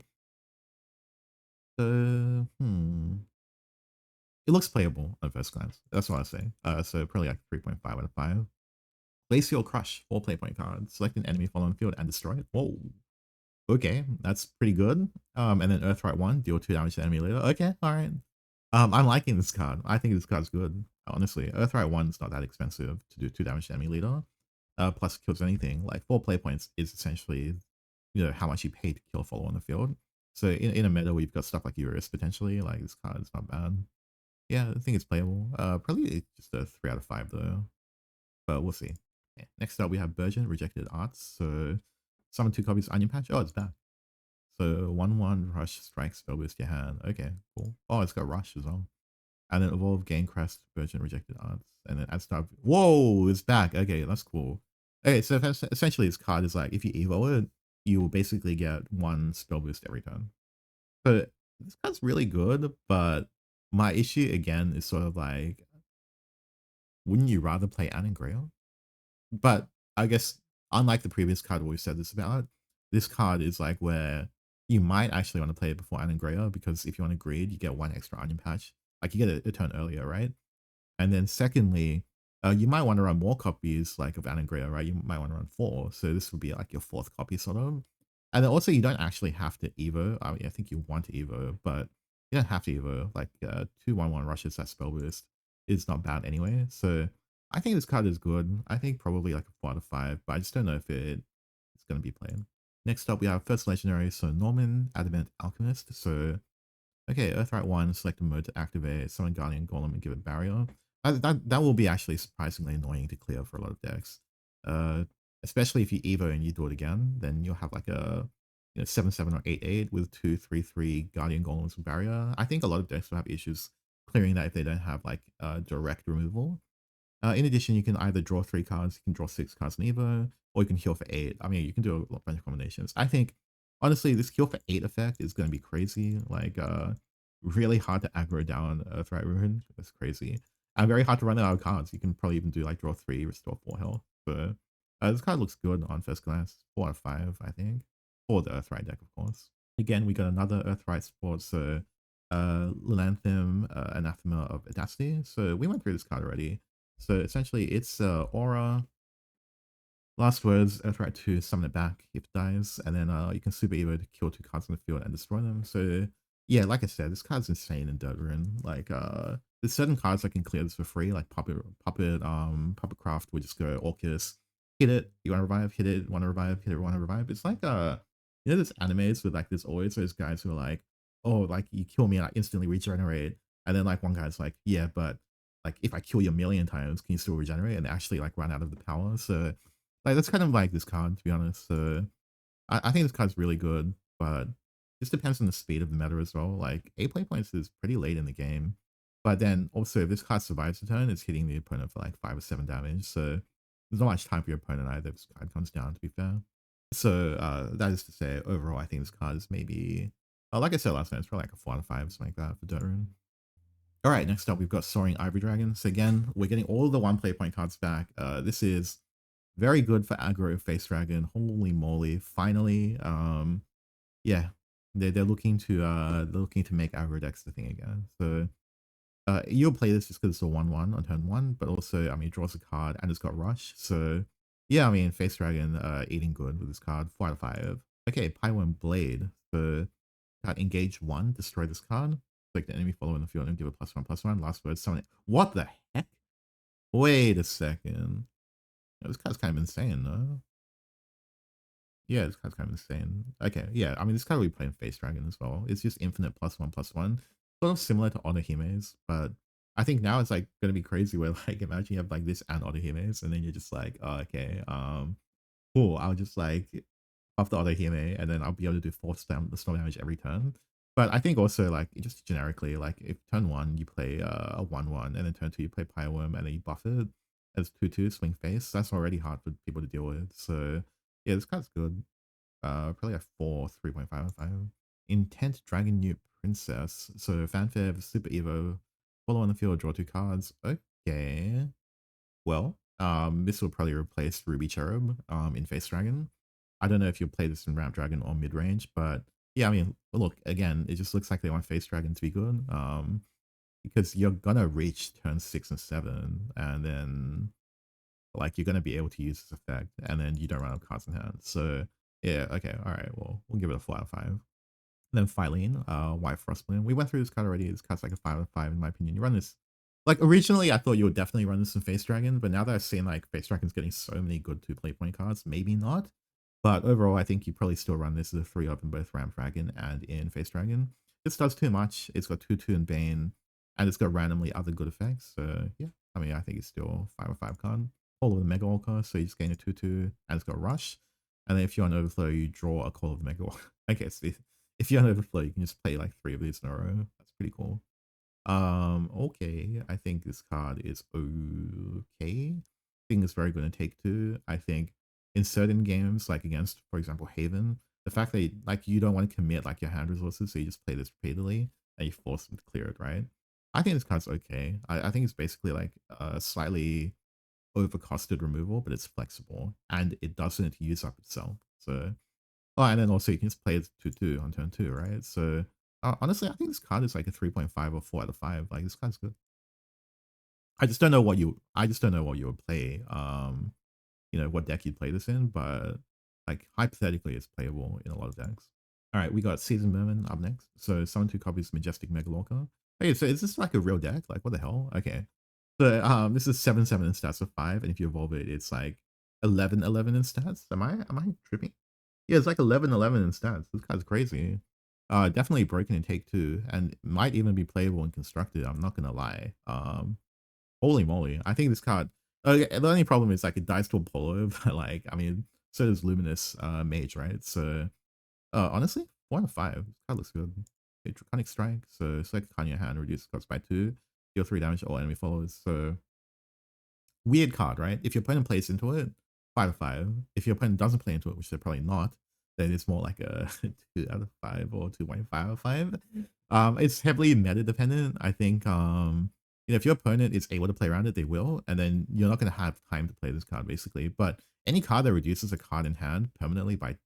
It looks playable at first glance. That's what I say. So probably like 3.5 out of 5. Glacial Crush, 4 play point card. Select an enemy following field and destroy it. Whoa. Okay, that's pretty good. And then Earthright 1, deal 2 damage to enemy leader. Okay, alright. I'm liking this card. I think this card's good. Honestly, Earthright 1 is not that expensive to do 2 damage to enemy leader. Plus it kills anything. Like 4 play points is essentially, you know, how much you pay to kill a follower on the field. So in a meta where you've got stuff like Eurus potentially, like this card is not bad. Yeah, I think it's playable. Probably just a 3 out of 5 though. But we'll see. Okay. Next up we have Burgeon, Rejected Arts. So summon 2 copies Onion Patch. Oh, it's back. So 1/1 Rush, Strike, Spell Boost your hand. Okay, cool. Oh, it's got Rush as well. And then evolve, gain crest, virgin, rejected arts, and then add star. Whoa, it's back. Okay, that's cool. Okay, so essentially this card is like if you evo it, you will basically get one spell boost every turn. So this card's really good, but my issue again is sort of like, wouldn't you rather play Anangrea? But I guess unlike the previous card we've said this about, this card is like where you might actually want to play it before Anangrea, because if you want to greed, you get one extra onion patch. Like you get a turn earlier, right? And then secondly, you might want to run more copies like of Anangrea, right? You might want to run 4. So this would be like your 4th copy sort of. And then also you don't actually have to Evo. I mean, I think you want to Evo, but you don't have to Evo. Like 2/1/1 rushes that spell boost is not bad anyway. So I think this card is good. I think probably like a 4 out of 5, but I just don't know if it's going to be played. Next up, we have first legendary. So Norman, Adamant Alchemist. So okay, Earthright 1, select a mode to activate, summon Guardian Golem and give it barrier. That will be actually surprisingly annoying to clear for a lot of decks. Especially if you Evo and you do it again, then you'll have like a 7/7 or 8/8 with 2/3/3 Guardian Golems and barrier. I think a lot of decks will have issues clearing that if they don't have like direct removal. In addition, you can either draw 3 cards, you can draw 6 cards in Evo, or you can heal for 8. I mean, you can do a bunch of combinations. I think, honestly, this heal for 8 effect is going to be crazy. Like, really hard to aggro down Earthright Rune. That's crazy. And very hard to run out of cards. You can probably even do like draw 3, restore 4 health. So, this card looks good on first glance. 4 out of 5, I think. For the Earthright deck, of course. Again, we got another Earthright support. So, Lilanthem, Anathema of Audacity. So, we went through this card already. So essentially it's aura, last words, Earthright 2, summon it back if it dies, and then you can super evo to kill 2 cards in the field and destroy them. So yeah, like I said, this card's insane in Dirt Rune. Like there's certain cards that can clear this for free, like Puppet Craft would just go Orcus, hit it, you wanna revive, hit it, wanna revive, hit it, wanna revive. It's like there's animes with like there's always those guys who are like, oh, like you kill me and I instantly regenerate. And then like one guy's like, yeah, but like if I kill you a million times, can you still regenerate and actually like run out of the power? So like that's kind of like this card, to be honest. So I think this card's really good, but this depends on the speed of the meta as well. Like 8 play points is pretty late in the game. But then also if this card survives the turn, it's hitting the opponent for like 5 or 7 damage. So there's not much time for your opponent either if this card comes down, to be fair. So that is to say, overall, I think this card is maybe, like I said last time, it's probably like a 4 out of 5, something like that for Dirt Rune. All right, next up, we've got Soaring Ivory Dragon. So again, we're getting all of the 1 play point cards back. This is very good for aggro face dragon. Holy moly! Finally, yeah, they're looking to make aggro decks the thing again. So you'll play this just because it's a 1/1 on turn 1, but also I mean it draws a card and it's got rush. So yeah, I mean face dragon eating good with this card. 4 out of 5. Okay, Pyrewyrm Blade. So engage 1, destroy this card. Like the enemy follow in the field and give a +1/+1. Last word, summon it. What the heck? Wait a second. This card's kind of insane, though. Yeah, this card's kind of insane. Okay, yeah, I mean, this card will be playing Face Dragon as well. It's just infinite +1/+1. Sort of similar to Onohime's, but I think now it's like going to be crazy where like imagine you have like this and Onohime's and then you're just like, oh, okay, cool, I'll just like buff the Onohime and then I'll be able to do 4 storm damage every turn. But I think also like just generically, like if turn 1 you play a 1/1 and then turn 2 you play Pyrewyrm and then you buff it as 2/2 swing face, that's already hard for people to deal with. So yeah, this card's good. Probably a 4, 3.5 out of 5. Intent Dragonewt Princess. So fanfare, Super Evo, follow on the field, draw 2 cards. Okay. Well, this will probably replace Ruby Cherub in Face Dragon. I don't know if you'll play this in Ramp Dragon or mid range, but yeah, I mean, look, again, it just looks like they want Face Dragon to be good. Because you're gonna reach turn 6 and 7, and then like you're gonna be able to use this effect, and then you don't run out of cards in hand. So yeah, okay, all right, well, we'll give it a 4 out of 5. And then Phylene, White Frostbloom. We went through this card already. This card's like a 5 out of 5 in my opinion. You run this, like originally I thought you would definitely run this in Face Dragon, but now that I've seen like Face Dragon's getting so many good 2 play point cards, maybe not. But overall, I think you probably still run this as a 3-up in both Ramp Dragon and in Face Dragon. This does too much. It's got 2/2 in Bane, and it's got randomly other good effects. So yeah, I mean, I think it's still 5 out of 5 card. Call of the Mega Orca, so you just gain a 2/2, and it's got Rush. And then if you're on Overflow, you draw a Call of the Mega Orca. Okay, so if you're on Overflow, you can just play like 3 of these in a row. That's pretty cool. Okay. I think this card is okay. I think it's very good in Take Two. I think in certain games, like against, for example, Haven, the fact that like you don't want to commit like your hand resources, so you just play this repeatedly and you force them to clear it, right? I think this card's okay. I think it's basically like a slightly overcosted removal, but it's flexible and it doesn't use up itself. So, oh, and then also you can just play it 2/2 on turn 2, right? So, honestly, I think this card is like a 3.5 or 4 out of 5. Like this card's good. I just don't know what you would play. What deck you'd play this in, but like hypothetically, it's playable in a lot of decks. All right, we got Seasoned Merman up next. So summon 2 copies Majestic Megalorca. Okay, so is this like a real deck? Like what the hell? Okay. So this is 7/7 in stats of 5, and if you evolve it, it's like 11/11 in stats. Am I tripping? Yeah, it's like 11/11 in stats. This guy's crazy. Definitely broken in Take Two, and might even be playable and constructed. I'm not gonna lie. Holy moly! I think this card. The only problem is like it dies to a polo, but like I mean, so does Luminous Mage, right? So honestly, 4 out of 5. This card looks good. Okay, Draconic Strike. So select a card in your hand, reduce cost by 2, deal 3 damage to all enemy followers. So weird card, right? If your opponent plays into it, 5/5. If your opponent doesn't play into it, which they're probably not, then it's more like a 2/5 or 2.5/5. It's heavily meta dependent. I think if your opponent is able to play around it, they will, and then you're not gonna have time to play this card basically. But any card that reduces a card in hand permanently by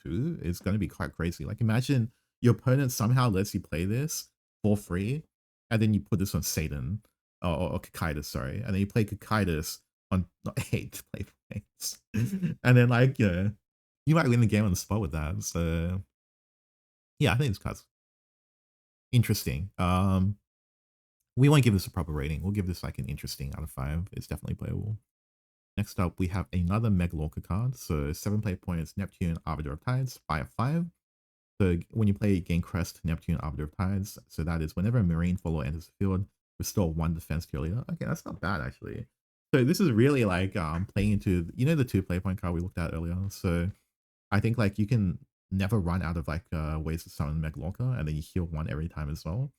2 is gonna be quite crazy. Like imagine your opponent somehow lets you play this for free, and then you put this on Satan or Kakaitis, sorry. And then you play Kakaitis on not 8 to play points. And then like you might win the game on the spot with that. So yeah, I think this card's interesting. We won't give this a proper rating. We'll give this like an interesting out of 5. It's definitely playable. Next up, we have another Megalorca card. So 7 play points, Neptune, Arbiter of Tides, 5/5. So when you play gain Crest, Neptune, Arbiter of Tides, so that is whenever a Marine follower enters the field, restore 1 defense to your leader. Okay, that's not bad actually. So this is really like playing into the 2 play point card we looked at earlier. So I think like you can never run out of like ways to summon Megalorca, and then you heal 1 every time as well.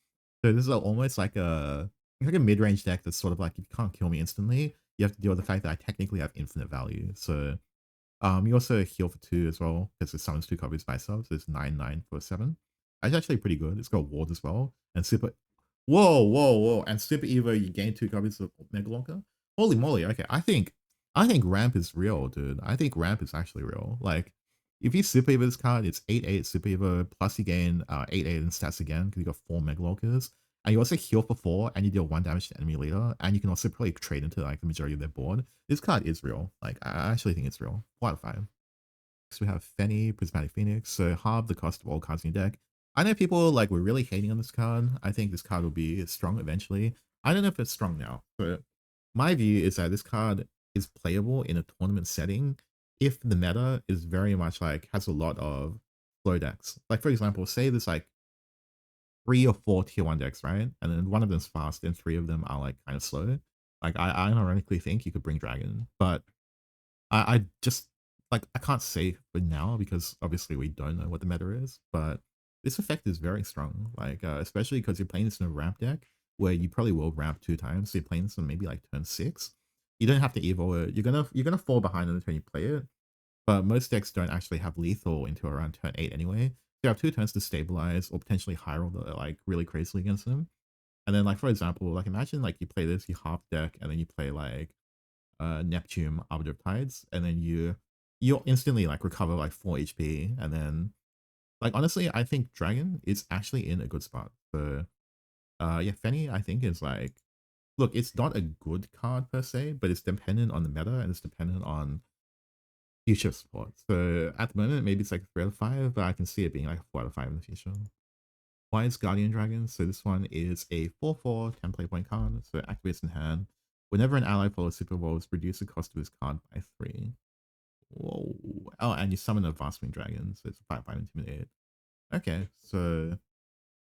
So this is almost like a mid-range deck that's sort of like if you can't kill me instantly, you have to deal with the fact that I technically have infinite value. So you also heal for 2 as well, because it summons 2 copies by itself, so it's 9/9 for 7. It's actually pretty good. It's got ward as well. And super whoa. And super Evo, you gain 2 copies of Megalorca. Holy moly, okay. I think ramp is real, dude. I think ramp is actually real. Like, if you super Evo this card, it's 8/8 super Evo, plus you gain 8/8 in stats again, because you got 4 Megalorcas. And you also heal for 4, and you deal 1 damage to enemy leader, and you can also probably trade into like the majority of their board. This card is real. Like, I actually think it's real. 4/5. Next we have Fenny, Prismatic Phoenix. So halve the cost of all cards in your deck. I know people like were really hating on this card. I think this card will be strong eventually. I don't know if it's strong now, but my view is that this card is playable in a tournament setting if the meta is very much like has a lot of slow decks. Like for example, say there's like 3 or 4 tier 1 decks, right? And then one of them's fast and 3 of them are like kind of slow. Like I ironically think you could bring Dragon, but I just like I can't say for now because obviously we don't know what the meta is, but this effect is very strong. Like especially because you're playing this in a ramp deck where you probably will ramp 2 times. So you're playing this on maybe like turn 6. You don't have to evo it. You're gonna fall behind on the turn you play it, but most decks don't actually have lethal until around turn 8 anyway. So you have 2 turns to stabilize or potentially high roll the like really crazily against them. And then like for example, like imagine like you play this, you half deck, and then you play like Neptune, Arbiter of Tides, and then you'll instantly like recover like 4 HP, and then like honestly, I think Dragon is actually in a good spot. So yeah, Fenny I think is like look, it's not a good card per se, but it's dependent on the meta and it's dependent on future support. So at the moment, maybe it's like a 3/5, but I can see it being like a 4/5 in the future. Why is Guardian Dragon? So this one is a 4/4 10 play point card. So it activates in hand. Whenever an ally follows super evolves, reduce the cost of his card by 3. Whoa. Oh, and you summon a Vast Wing Dragon, so it's 5/5 Intimidate. Okay, so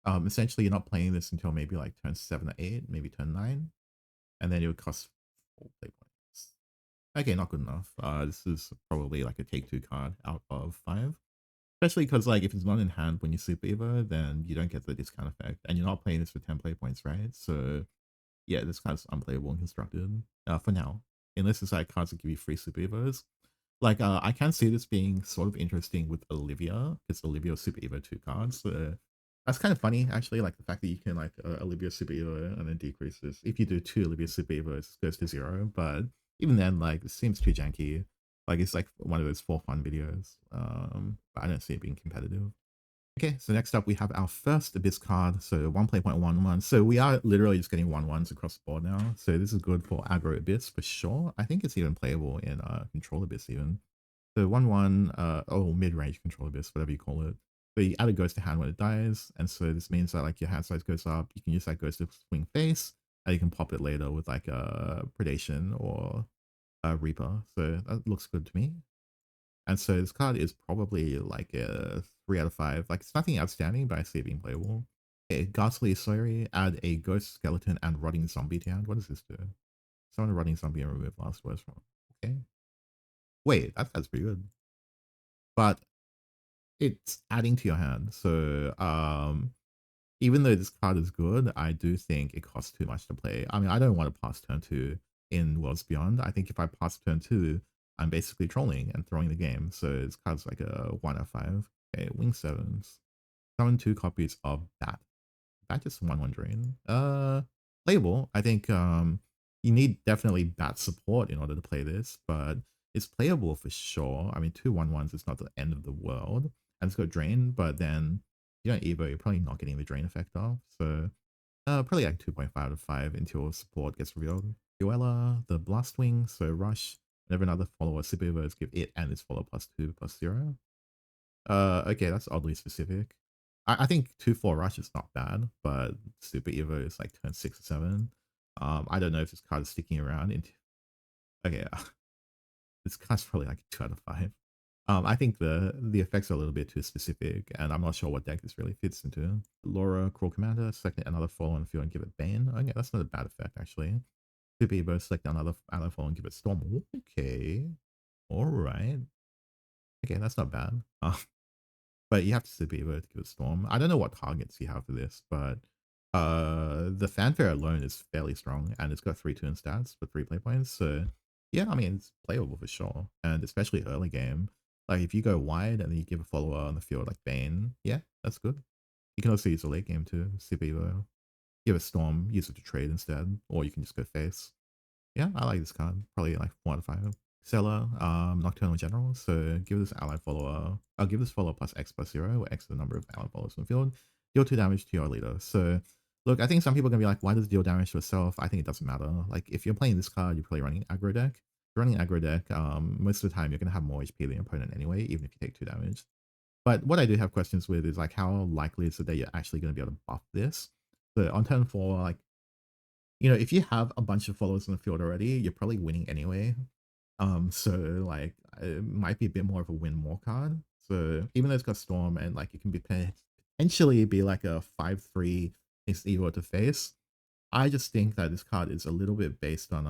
essentially you're not playing this until maybe like turn 7 or 8, maybe turn 9, and then it would cost 4 play points. Okay, not good enough. This is probably like a take 2 card out of 5. Especially because like if it's not in hand when you Super Evo, then you don't get the discount effect, and you're not playing this for 10 play points, right? So yeah, this card's unplayable and constructed for now, unless it's like cards that give you free Super Evos. Like I can see this being sort of interesting with Olivia, because Olivia Super Evo 2 cards. So that's kind of funny actually, like the fact that you can like Olivia Super Evo and then decreases. If you do 2 Olivia Super Evos, it goes to 0. But even then, like it seems too janky. Like it's like one of those for fun videos. But I don't see it being competitive. Okay, so next up we have our first Abyss card, so 1 play.11. So we are literally just getting 1/1s across the board now. So this is good for aggro Abyss for sure. I think it's even playable in Control Abyss even. So 1/1, oh, mid-range Control Abyss, whatever you call it. But you add a ghost to hand when it dies, and so this means that like your hand size goes up, you can use that ghost to swing face, and you can pop it later with like a Predation or a Reaper. So that looks good to me. And so this card is probably like a 3 out of 5. Like it's nothing outstanding, but I see it being playable. Okay, Ghastly Soiree, add a ghost, skeleton, and rotting zombie to hand. What does this do? Summon a rotting zombie and remove last words from. Okay. Wait, that's pretty good. But it's adding to your hand. So even though this card is good, I do think it costs too much to play. I mean, I don't want to pass turn 2 in Worlds Beyond. I think if I pass turn 2, I'm basically trolling and throwing the game. So this card's like a 1 out of 5. Okay, Wing Sevens. Summon 2 copies of that. That just 1/1 drain. Playable. I think you need definitely bat support in order to play this, but it's playable for sure. I mean, 2/1/1s is not the end of the world. And it's got drain, but then you don't Evo, you're probably not getting the drain effect off. So probably like 2.5 out of 5 until support gets revealed. Joella, the Blast Wing, so Rush. Whenever another follower Super Evos, give it and its follower +2/+0. Okay, that's oddly specific. I think 2/4 Rush is not bad, but Super Evo is like turn 6 or 7. I don't know if this card is sticking around into. Okay, this card's probably like 2 out of 5. I think the effects are a little bit too specific, and I'm not sure what deck this really fits into. Laura, Cruel Commander, select another follower on the field and give it Bane. Okay, that's not a bad effect actually. Super Evo, select another ally follower and give it Storm. Okay, all right. Okay, that's not bad. But you have to be able to give it Storm. I don't know what targets you have for this, but the fanfare alone is fairly strong, and it's got 3 turn stats for 3 play points. So yeah, I mean it's playable for sure, and especially early game. Like if you go wide and then you give a follower on the field like Bane, yeah, that's good. You can also use a late game too. Super Evo, give a Storm, use it to trade instead, or you can just go face. Yeah, I like this card. Probably like 4 out of 5. Seller, Nocturnal General. So give this ally follower, I'll give this follower plus X+0, where X is the number of ally followers in the field. Deal 2 damage to your leader. So look, I think some people are gonna be like, why does it deal damage to itself? I think it doesn't matter. Like if you're playing this card, you're probably running aggro deck. If you're running aggro deck, most of the time you're gonna have more HP than your opponent anyway, even if you take 2 damage. But what I do have questions with is like how likely is it that you're actually gonna be able to buff this? So on turn 4, like if you have a bunch of followers in the field already, you're probably winning anyway. So like it might be a bit more of a win more card. So even though it's got Storm and like it can be potentially be like a 5/3 next Evo to face, I just think that this card is a little bit based on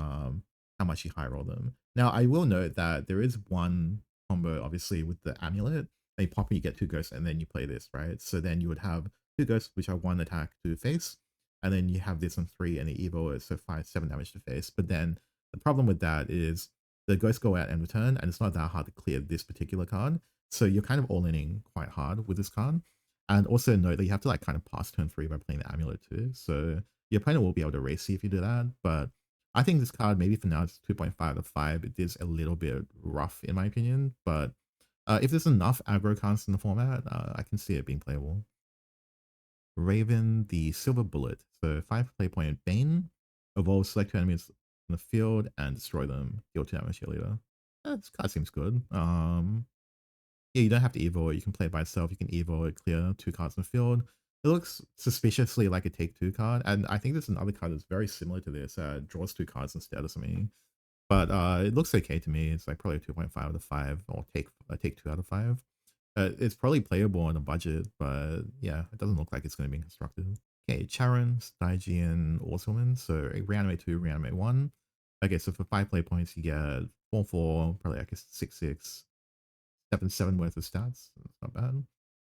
how much you high roll them. Now I will note that there is one combo obviously with the amulet. They pop and you get 2 ghosts and then you play this, right? So then you would have 2 ghosts which are 1 attack to face, and then you have this on 3 and the Evo is so 5-7 damage to face. But then the problem with that is the ghosts go out and return, and it's not that hard to clear this particular card. So you're kind of all-inning quite hard with this card. And also note that you have to like kind of pass turn 3 by playing the amulet too. So your opponent will be able to race you if you do that. But I think this card, maybe for now, it's 2.5 out of 5. It is a little bit rough in my opinion. But if there's enough aggro cards in the format, I can see it being playable. Raven, the Silver Bullet. So 5 play point Bane. Evolve, select 2 enemies in the field and destroy them. Deal 2 damage to your leader. This card seems good. Yeah, you don't have to evo it. You can play it by itself. You can evo it, clear 2 cards in the field. It looks suspiciously like a take 2 card, and I think there's another card that's very similar to this. Draws 2 cards instead or something. But it looks okay to me. It's like probably 2.5 out of 5, or take 2 out of 5. It's probably playable on a budget, but yeah, it doesn't look like it's going to be constructed. Okay, Charon, Stygian, Orselman. So reanimate 2, reanimate 1. Okay, so for 5 play points, you get 4/4, probably like a 6/6 7 worth of stats. That's not bad.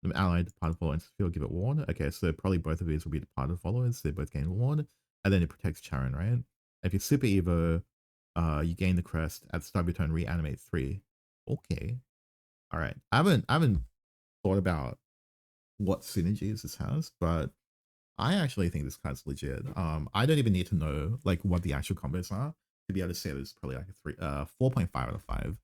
The allied departed follower enters the field, give it ward. Okay, so probably both of these will be departed followers. They both gain ward, and then it protects Charon, right? If you're super Evo, you gain the crest at the start of your turn, reanimate 3. Okay. Alright. I haven't thought about what synergies this has, but I actually think this card's legit. I don't even need to know like what the actual combos are to be able to say this is probably like a 4.5 out of 5.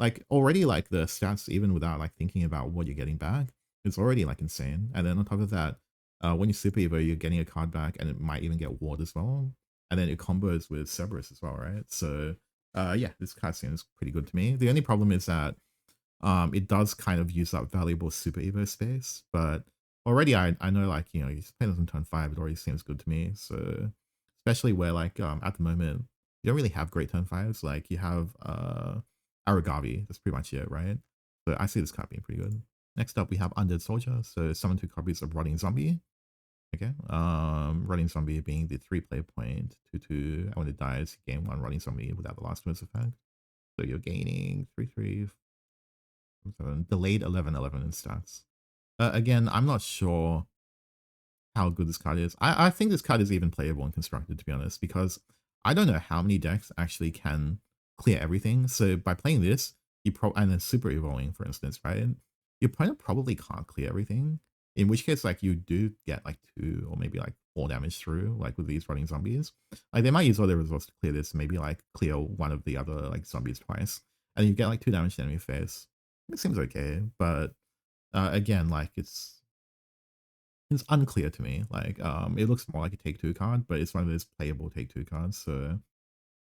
Like already like the stats, even without like thinking about what you're getting back, it's already like insane. And then on top of that, when you super evo, you're getting a card back and it might even get ward as well. And then it combos with Cerberus as well, right? So yeah, this card seems pretty good to me. The only problem is that it does kind of use up valuable super evo space, but already I know like, you know, you play this on turn 5, it already seems good to me. So especially where like at the moment you don't really have great turn 5s. Like you have Aragavi, that's pretty much it, right? So I see this card being pretty good. Next up we have Undead Soldier, so summon 2 copies of Rotting Zombie. Okay, Rotting Zombie being the 3 play point 2/2, and when it dies you gain 1 Rotting Zombie without the last move's effect. So you're gaining 3/3 delayed 11/11 in stats. Again, I'm not sure how good this card is. I think this card is even playable and constructed, to be honest, because I don't know how many decks actually can clear everything. So by playing this, and then super evolving, for instance, right? Your opponent probably can't clear everything. In which case, like you do get like 2 or maybe like 4 damage through, like with these running zombies. Like they might use all their resources to clear this, maybe like clear one of the other like zombies twice, and you get like 2 damage to enemy face. It seems okay, but again, like it's unclear to me. Like it looks more like a take 2 card, but it's one of those playable take 2 cards. So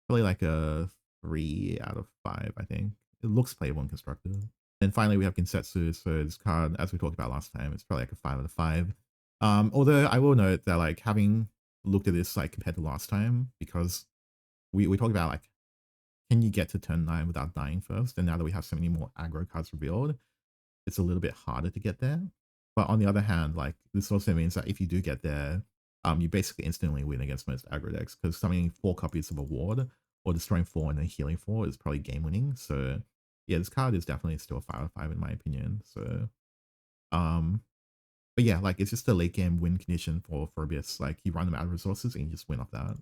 probably like a 3 out of 5, I think. It looks playable and constructed. And finally we have Kinsetsu. So this card, as we talked about last time, it's probably like a 5 out of 5. Although I will note that like having looked at this like compared to last time, because we talked about like, can you get to turn 9 without dying first? And now that we have so many more aggro cards revealed, it's a little bit harder to get there. But on the other hand, like this also means that if you do get there, you basically instantly win against most aggro decks, because summoning 4 copies of a ward or destroying 4 and then healing 4 is probably game winning. So yeah, this card is definitely still a 5 out of 5 in my opinion. So but yeah, like it's just a late game win condition for Abyss. Like you run them out of resources and you just win off that.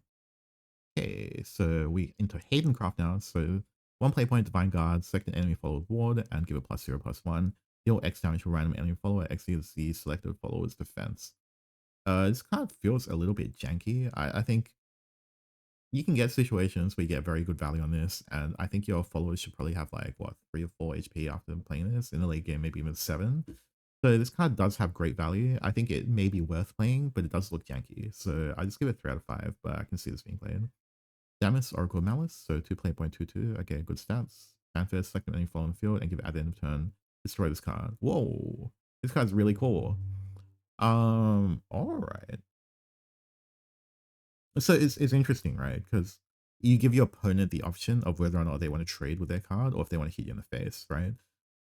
Okay, so we into Havencraft now. So 1 play point, Divine Guard, select an enemy follower ward, and give it +0/+1. Deal X damage to a random enemy follower. X is the selected follower's defense. This card feels a little bit janky. I think you can get situations where you get very good value on this, and I think your followers should probably have like, what, 3 or 4 HP after playing this. In the late game, maybe even 7. So this card does have great value. I think it may be worth playing, but it does look janky. So I just give it 3 out of 5, but I can see this being played. Damus, Oracle Malice, so 2 play point 2/2. Okay, good stats. Fanfare, select an enemy follower on the field and give it at the end of turn. Destroy this card. Whoa, this card's really cool. All right. So it's interesting, right? Because you give your opponent the option of whether or not they want to trade with their card or if they want to hit you in the face, right?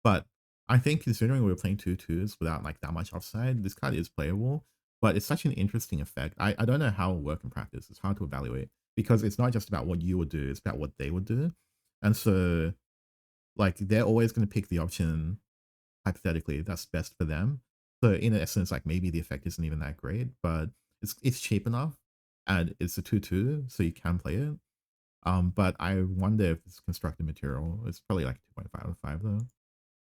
But I think considering we're playing 2/2s without like that much upside, this card is playable, but it's such an interesting effect. I don't know how it will work in practice. It's hard to evaluate because it's not just about what you would do, it's about what they would do. And so like they're always going to pick the option hypothetically that's best for them. So in essence, like maybe the effect isn't even that great, but it's cheap enough and it's a 2/2, so you can play it. But I wonder if it's constructed material. It's probably like 2.5 out of 5 though.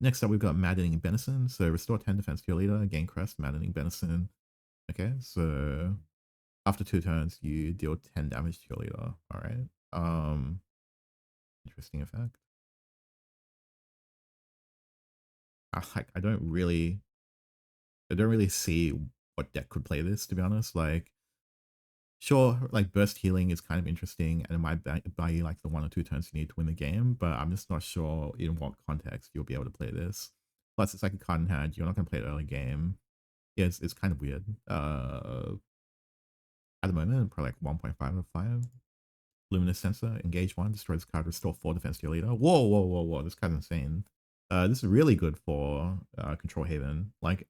Next up, we've got Maddening Benison. So restore 10 defense to your leader, gain crest, Maddening Benison. Okay, so after 2 turns, you deal 10 damage to your leader. All right. Interesting effect. I don't really see what deck could play this, to be honest. Like, sure, like burst healing is kind of interesting and it might buy you like the 1 or 2 turns you need to win the game, but I'm just not sure in what context you'll be able to play this. Plus, it's like a card in hand. You're not going to play it early game. Yeah, it's kind of weird. At the moment, probably like 1.5 out of 5. Luminous Censer, engage 1, destroy this card, restore 4 defense to your leader. Whoa, whoa, whoa, whoa, this card's insane. This is really good for Control Haven. Like,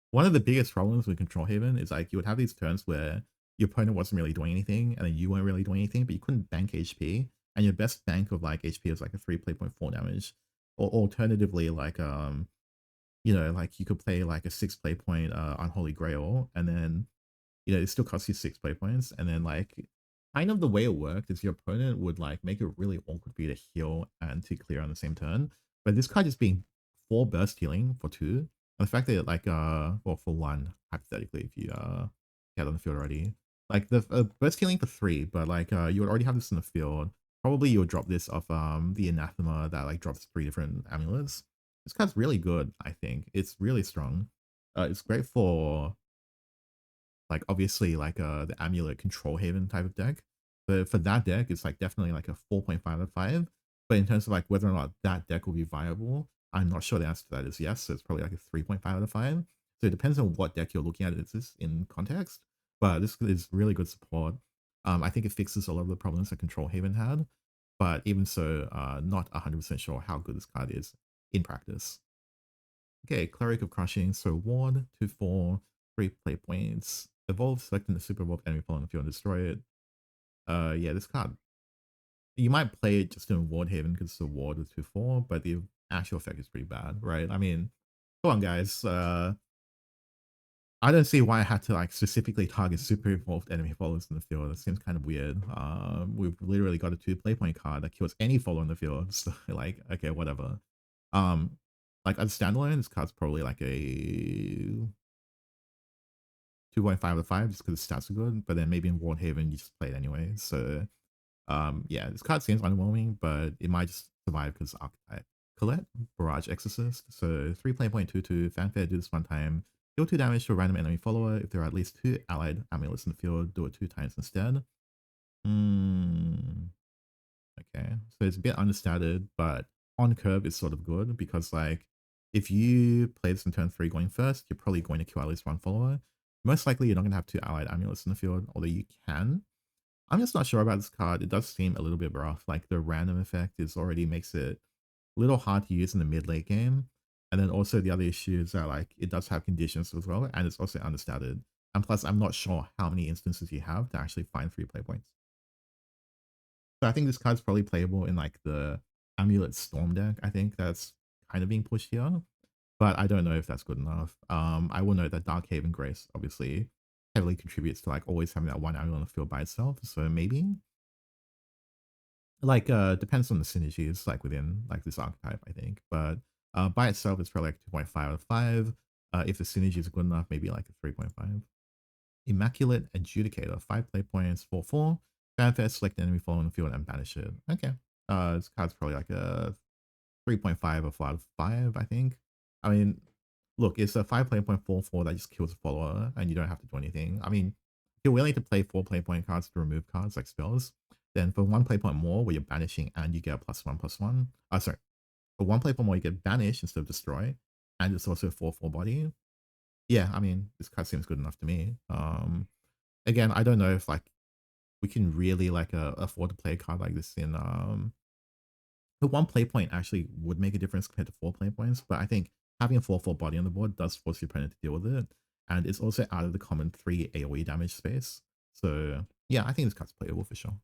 one of the biggest problems with Control Haven is like you would have these turns where your opponent wasn't really doing anything, and then you weren't really doing anything, but you couldn't bank HP, and your best bank of like HP is like a 3 play point 4 damage, Or alternatively, like you know, like you could play like a 6 play point Unholy Grail, and then you know it still costs you 6 play points, and then like kind of the way it worked is your opponent would like make it really awkward for you to heal and to clear on the same turn. But this card just being 4 burst healing for 2, and the fact that like well for 1 hypothetically if you get on the field already, like the burst healing for 3, but like you would already have this in the field. Probably you would drop this off the anathema that like drops 3 different amulets. This card's really good, I think. It's really strong. It's great for like obviously like the amulet control haven type of deck. But for that deck, it's like definitely like a 4.5 out of 5. But in terms of like whether or not that deck will be viable, I'm not sure the answer to that is yes. So it's probably like a 3.5 out of 5. So it depends on what deck you're looking at this in context. But this is really good support. I think it fixes a lot of the problems that Control Haven had. But even so, not 100% sure how good this card is in practice. Okay, Cleric of Crushing. So ward, 2/4, 3 play points. Evolve, selecting the super evolved enemy opponent if you want to destroy it. Yeah, this card. You might play it just in Ward Haven because it's a ward with 2/4, but the actual effect is pretty bad, right? I mean, come on, guys. I don't see why I had to like specifically target super evolved enemy followers in the field. That seems kind of weird. We've literally got a 2 play point card that kills any follower in the field. So like, okay, whatever. Like as standalone, this card's probably like a 2.5 out of 5 just because the stats are good. But then maybe in Ward Haven you just play it anyway. So yeah, this card seems underwhelming, but it might just survive because archetype. Colette, Barrage Exorcist. So 3 play point 2/2, fanfare, do this 1 time. Deal 2 damage to a random enemy follower. If there are at least 2 allied amulets in the field, do it 2 times instead. Okay, so it's a bit understated, but on curve is sort of good because like if you play this in turn 3 going first, you're probably going to kill at least 1 follower. Most likely you're not going to have 2 allied amulets in the field, although you can. I'm just not sure about this card. It does seem a little bit rough. Like the random effect is already makes it a little hard to use in the mid late game. And then also the other issue is that like it does have conditions as well, and it's also understated. And plus, I'm not sure how many instances you have to actually find 3 play points. So I think this card's probably playable in like the Amulet Storm deck. I think that's kind of being pushed here, but I don't know if that's good enough. I will note that Dark Haven Grace obviously heavily contributes to like always having that 1 amulet on the field by itself. So maybe like depends on the synergies like within like this archetype, I think. But by itself, it's probably like 2.5 out of 5. If the synergies are good enough, maybe like a 3.5. Immaculate Adjudicator, 5 play points, 4/4. Fanfare, select enemy following the field and banish it. Okay. This card's probably like a 3.5 or 4 out of 5, I think. I mean, look, it's a 5 play point 4/4 that just kills a follower and you don't have to do anything. I mean, if you're willing to play 4 play point cards to remove cards like spells, then for 1 play point more where you're banishing and you get a +1/+1. Sorry. For 1 play point more, you get banish instead of destroy, and it's also a 4/4 body. Yeah, I mean, this card seems good enough to me. Again, I don't know if like we can really like afford to play a card like this in the 1 play point actually would make a difference compared to 4 play points, but I think having a 4/4 body on the board does force your opponent to deal with it, and it's also out of the common 3 AoE damage space. So yeah, I think this card's playable for sure.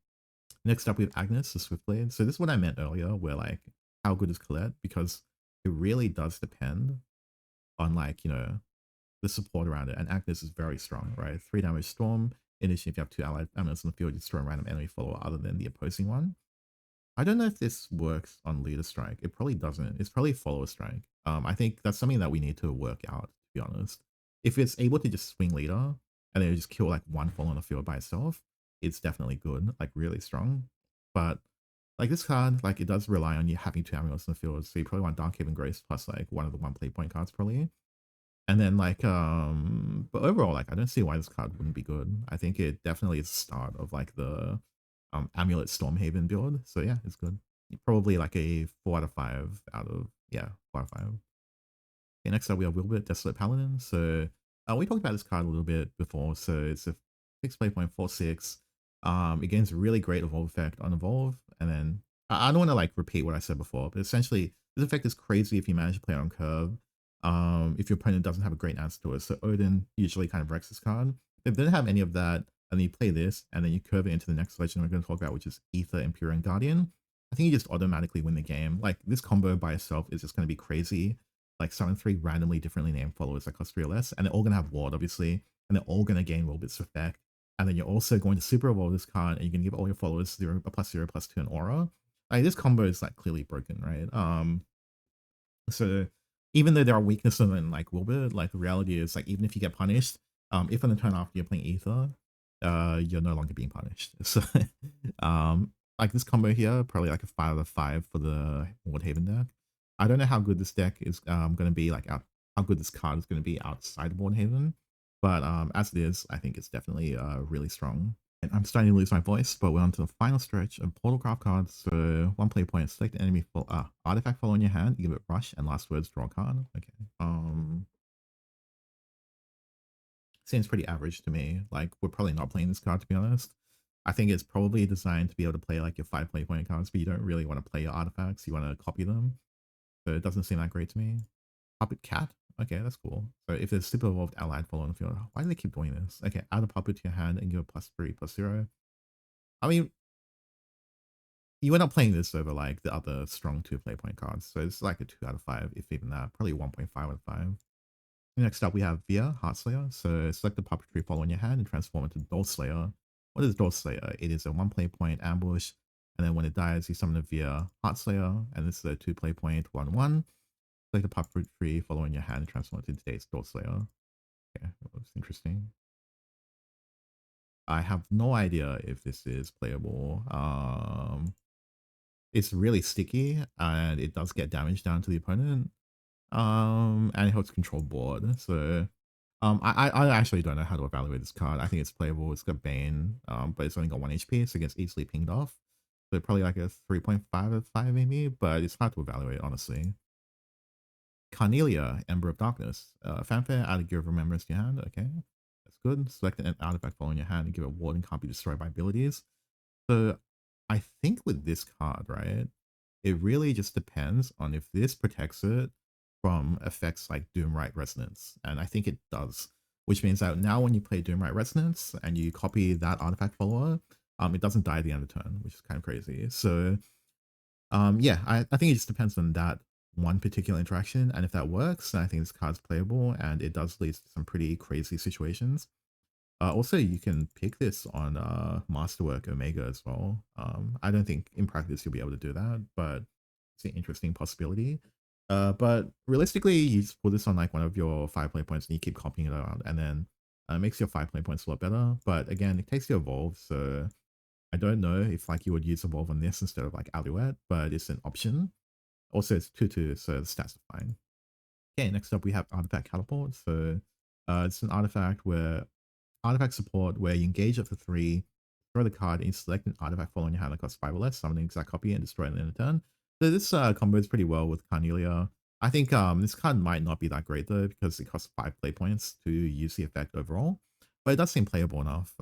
Next up we have Agnes, the Swiftblade. So this is what I meant earlier, where like how good is Colette? Because it really does depend on like, you know, the support around it. And Agnes is very strong, right? 3 damage storm. In addition, if you have 2 allied amulets in the field, you destroy a random enemy follower other than the opposing one. I don't know if this works on Leader Strike. It probably doesn't. It's probably Follower Strike. I think that's something that we need to work out, to be honest. If it's able to just swing Leader and then just kill like 1 follower on the field by itself, it's definitely good, like really strong. But like this card, like it does rely on you having 2 amulets in the field, so you probably want Dark Haven Grace plus like one of the 1 play point cards probably. And then like but overall, like I don't see why this card wouldn't be good. I think it definitely is the start of like the Amulet Stormhaven build. So yeah, it's good. Probably like a 4 out of 5 out of, yeah, 4 out of 5. Okay, next up we have Wilbert, Desolate Paladin. So we talked about this card a little bit before. So it's a 6 play point 4/6. It gains a really great evolve effect on evolve. And then I don't want to like repeat what I said before, but essentially this effect is crazy if you manage to play it on curve. If your opponent doesn't have a great answer to it. So Odin usually kind of wrecks this card. If they don't have any of that, and then you play this, and then you curve it into the next legend we're going to talk about, which is Ether, Imperial Guardian. I think you just automatically win the game. Like, this combo by itself is just going to be crazy. Like, summon 3 randomly differently named followers that cost 3 or less, and they're all going to have ward, obviously, and they're all going to gain Willbit's effect. And then you're also going to super evolve this card, and you can give all your followers 0, +0, +2, and aura. Like, this combo is like clearly broken, right? So even though there are weaknesses in like Wilbur, like the reality is like even if you get punished, if on the turn after you're playing Ether, you're no longer being punished. So like this combo here, probably like a 5 out of 5 for the Wardhaven deck. I don't know how good this deck is gonna be, like how good this card is gonna be outside of Wardhaven. But as it is, I think it's definitely really strong. And I'm starting to lose my voice, but we're on to the final stretch of Portalcraft cards. So 1 play point, select the enemy artifact follow in your hand, you give it rush, and last words, draw a card. Okay. Seems pretty average to me. Like, we're probably not playing this card, to be honest. I think it's probably designed to be able to play like your 5 play point cards, but you don't really want to play your artifacts, you want to copy them. So it doesn't seem that great to me. Puppet Cat? Okay, that's cool. So if there's super evolved allied follow on the field, why do they keep doing this? Okay, add a puppet to your hand and give it +3, +0. I mean, you end up playing this over like the other strong 2 play point cards. So it's like a 2 out of 5, if even that. Probably 1.5 out of 5. Next up, we have Via, Heartslayer. So select the puppetry follow in your hand and transform into Doorslayer. What is Doorslayer? It is a 1 play point ambush. And then when it dies, you summon a Via Heartslayer. And this is a 2 play point 1/1. Select the puppetry follow in your hand and transform it into today's Doorslayer. Okay, well, that's interesting. I have no idea if this is playable. It's really sticky and it does get damage down to the opponent. And it helps control board. So I actually don't know how to evaluate this card. I think it's playable. It's got Bane, but it's only got 1 HP, so it gets easily pinged off. So probably like a 3.5 out of 5 maybe, but it's hard to evaluate, honestly. Carnelia, Ember of Darkness. Fanfare, add a Gear of Remembrance to your hand. Okay, that's good. Select an artifact fall in your hand and give it ward and can't be destroyed by abilities. So I think with this card, right, it really just depends on if this protects it from effects like Doomright Resonance. And I think it does, which means that now when you play Doomright Resonance and you copy that artifact follower, it doesn't die at the end of the turn, which is kind of crazy. So yeah, I think it just depends on that one particular interaction. And if that works, then I think this card's playable and it does lead to some pretty crazy situations. Also, you can pick this on Masterwork Omega as well. I don't think in practice you'll be able to do that, but it's an interesting possibility. But realistically, you just put this on like one of your 5 play points and you keep copying it around, and then it makes your 5 play points a lot better. But again, it takes you Evolve, so I don't know if like you would use Evolve on this instead of like Allure, but it's an option. Also, it's 2/2, so the stats are fine. Okay, next up we have Artifact Catapult. So it's an artifact where artifact support where you engage it for 3, throw the card, and you select an artifact following your hand that costs 5 or less, summon an exact copy, and destroy it in a turn. So this combos pretty well with Carnelia. I think this card might not be that great though, because it costs 5 play points to use the effect overall. But it does seem playable enough.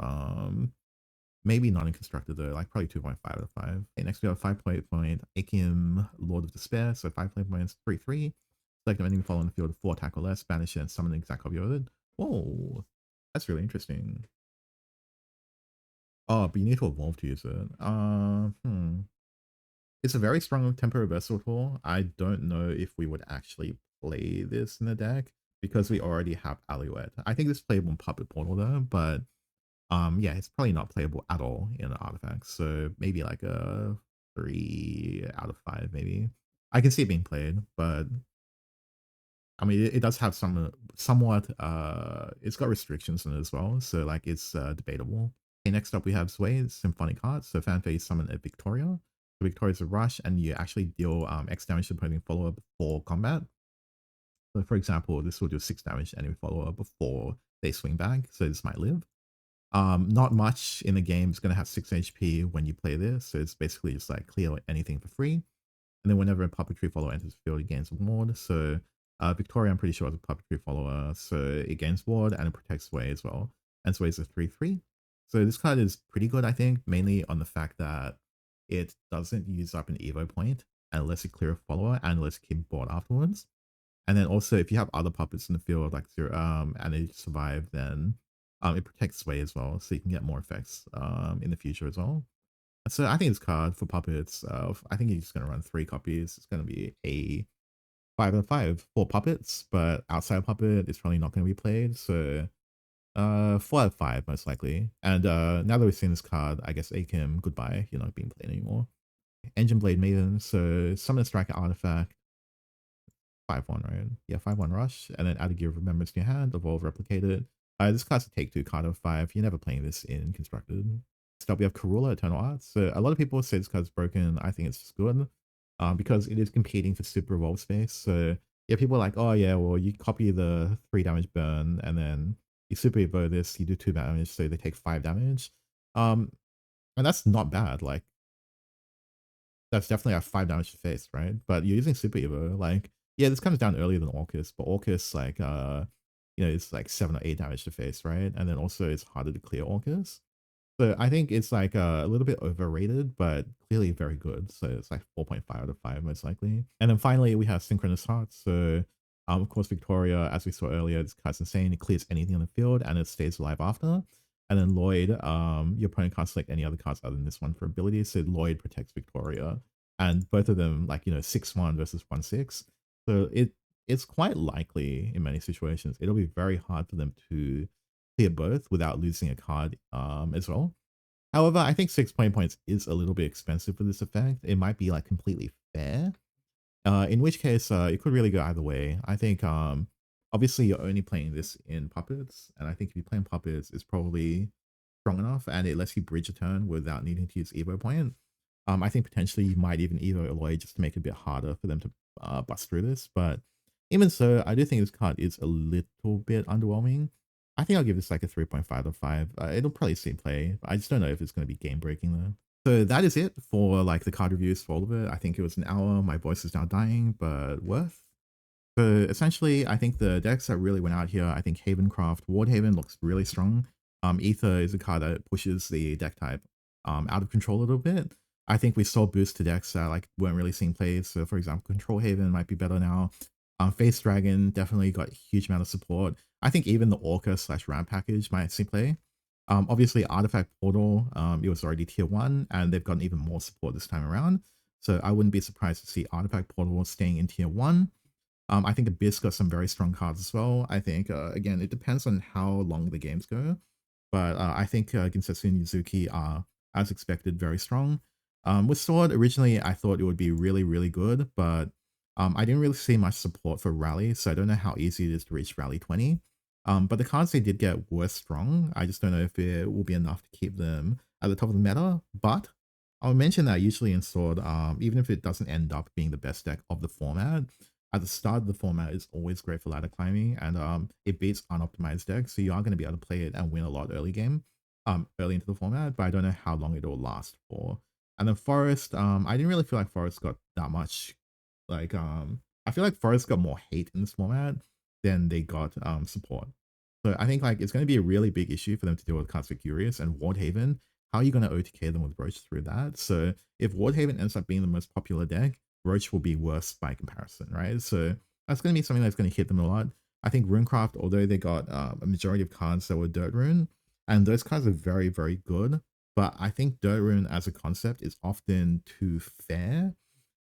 Maybe not in Constructed though, like probably 2.5 out of 5. Okay, next we have 5 play point Akim, Lord of Despair. So 5 play points, 3/3. Select an enemy following the field of 4 attack or less, banish it, and summon an exact copy of it. Whoa, that's really interesting. Oh, but you need to evolve to use it. It's a very strong tempo reversal tool. I don't know if we would actually play this in the deck because we already have Alouette. I think this is playable in Puppet Portal though, but yeah, it's probably not playable at all in artifacts. So maybe like a 3 out of 5 maybe. I can see it being played, but I mean, it does have some somewhat it's got restrictions in it as well, so like it's debatable. Okay, next up we have Sway Symphonic Heart. So fanfare, you summon a Victoria. So Victoria's a rush, and you actually deal X damage to opposing follower before combat. So for example, this will do 6 damage to enemy follower before they swing back, so this might live. Not much in the game is going to have 6 HP when you play this, so it's basically just like clear anything for free. And then whenever a puppetry follower enters the field, it gains a ward. So Victoria, I'm pretty sure, is a puppetry follower, so it gains ward and it protects Sway as well. And Sway is a 3/3. So this card is pretty good, I think, mainly on the fact that it doesn't use up an Evo point unless you clear a follower and unless you keep board afterwards. And then also, if you have other puppets in the field, like and they survive, then it protects Sway as well, so you can get more effects in the future as well. So I think this card for puppets, I think he's just gonna run 3 copies. It's gonna be a 5/5 for puppets, but outside puppet it's probably not gonna be played. So 4/5 most likely. And now that we've seen this card, I guess Akim, goodbye. You're not being played anymore. Engine Blade Maiden. So summon a striker artifact. 5/1, right? Yeah, 5/1 rush, and then add a Gear of Remembrance to your hand, evolve, replicate it. This card's a take 2 card of 5. You're never playing this in Constructed. Next up, we have Karula, Eternal Arts. So a lot of people say this card's broken. I think it's just good because it is competing for super evolve space. So yeah, people are like, oh yeah, well, you copy the 3 damage burn, and then you super evolve this, you do 2 damage, so they take 5 damage. Um, and that's not bad. Like, that's definitely a 5 damage to face, right? But you're using Super Evo, like, yeah, this comes down earlier than Orcus, but Orcus, like, it's like 7 or 8 damage to face, right? And then also it's harder to clear Orcus. So I think it's like a little bit overrated, but clearly very good. So it's like 4.5 out of 5 most likely. And then finally we have Synchronous Hearts. So of course Victoria, as we saw earlier, this card's insane. It clears anything on the field and it stays alive after. And then Lloyd, your opponent can't select any other cards other than this one for abilities. So Lloyd protects Victoria. And both of them, like, 6/1 versus 1/6. So it's quite likely in many situations, it'll be very hard for them to clear both without losing a card as well. However, I think 6 playing points is a little bit expensive for this effect. It might be like completely fair. In which case, it could really go either way. I think obviously you're only playing this in puppets, and I think if you play in puppets, it's probably strong enough and it lets you bridge a turn without needing to use Evo point. I think potentially you might even Evo Alloy just to make it a bit harder for them to bust through this. But even so, I do think this card is a little bit underwhelming. I think I'll give this like a 3.5 out of 5. It'll probably see play. I just don't know if it's going to be game breaking though. So that is it for like the card reviews for all of it. I think it was an hour. My voice is now dying, but worth. So essentially, I think the decks that really went out here, I think Havencraft, Wardhaven looks really strong. Ether is a card that pushes the deck type out of control a little bit. I think we saw boost to decks that like weren't really seeing plays. So for example, Control Haven might be better now. Face Dragon definitely got a huge amount of support. I think even the Orca / Ramp package might see play. Obviously Artifact Portal, it was already tier 1 and they've gotten even more support this time around. So I wouldn't be surprised to see Artifact Portal staying in tier 1. I think Abyss got some very strong cards as well. I think, again, it depends on how long the games go. But I think Kinsetsu and Yuzuki are, as expected, very strong. With Sword, originally I thought it would be really, really good, but I didn't really see much support for Rally, so I don't know how easy it is to reach Rally 20. But the cards they did get were strong. I just don't know if it will be enough to keep them at the top of the meta. But I'll mention that usually in Sword, even if it doesn't end up being the best deck of the format, at the start of the format is always great for ladder climbing, and it beats unoptimized decks, so you are going to be able to play it and win a lot early game, early into the format, but I don't know how long it will last for. And then Forest, I didn't really feel like Forest got that much, like, I feel like Forest got more hate in this format than they got support. So I think like it's going to be a really big issue for them to deal with cards like Curious and Wardhaven. How are you going to OTK them with Roach through that? So if Wardhaven ends up being the most popular deck, Roach will be worse by comparison, right? So that's going to be something that's going to hit them a lot. I think Runecraft, although they got a majority of cards that were Dirt Rune, and those cards are very, very good, but I think Dirt Rune as a concept is often too fair.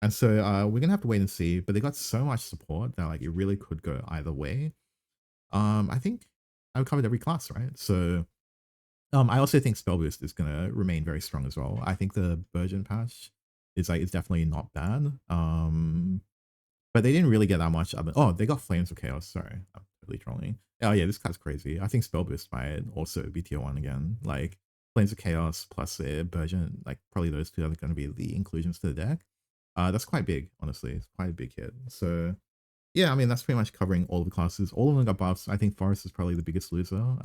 And so we're going to have to wait and see, but they got so much support that like it really could go either way. I think I've covered every class, right? So I also think Spell Boost is going to remain very strong as well. I think the Burgeon patch is like, it's definitely not bad. But they didn't really get that much other. Oh, they got Flames of Chaos. Sorry, I'm totally trolling. Oh yeah, this card's crazy. I think Spell Boost might also be tier 1 again. Like Flames of Chaos plus a Burgeon, like probably those two are going to be the inclusions to the deck. That's quite big, honestly. It's quite a big hit. So yeah, I mean, that's pretty much covering all of the classes. All of them got buffs. I think Forest is probably the biggest loser.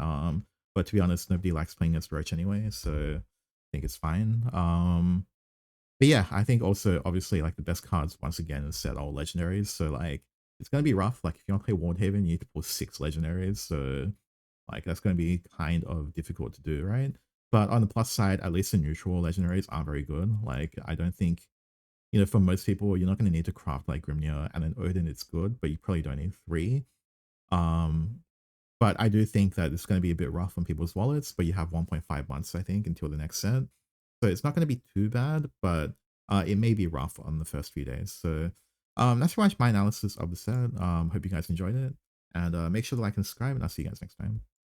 But to be honest, nobody likes playing against Roach anyway, so I think it's fine. But yeah, I think also, obviously, like the best cards, once again, is set all legendaries. So like, it's going to be rough. Like if you want to play Wardhaven, you need to pull 6 legendaries. So like, that's going to be kind of difficult to do, right? But on the plus side, at least the neutral legendaries are very good. Like, I don't think, for most people, you're not going to need to craft like Grimnir, and then Odin, it's good, but you probably don't need 3. But I do think that it's going to be a bit rough on people's wallets, but you have 1.5 months, I think, until the next set. So it's not going to be too bad, but it may be rough on the first few days. So that's pretty much my analysis of the set. Hope you guys enjoyed it. And make sure to like and subscribe, and I'll see you guys next time.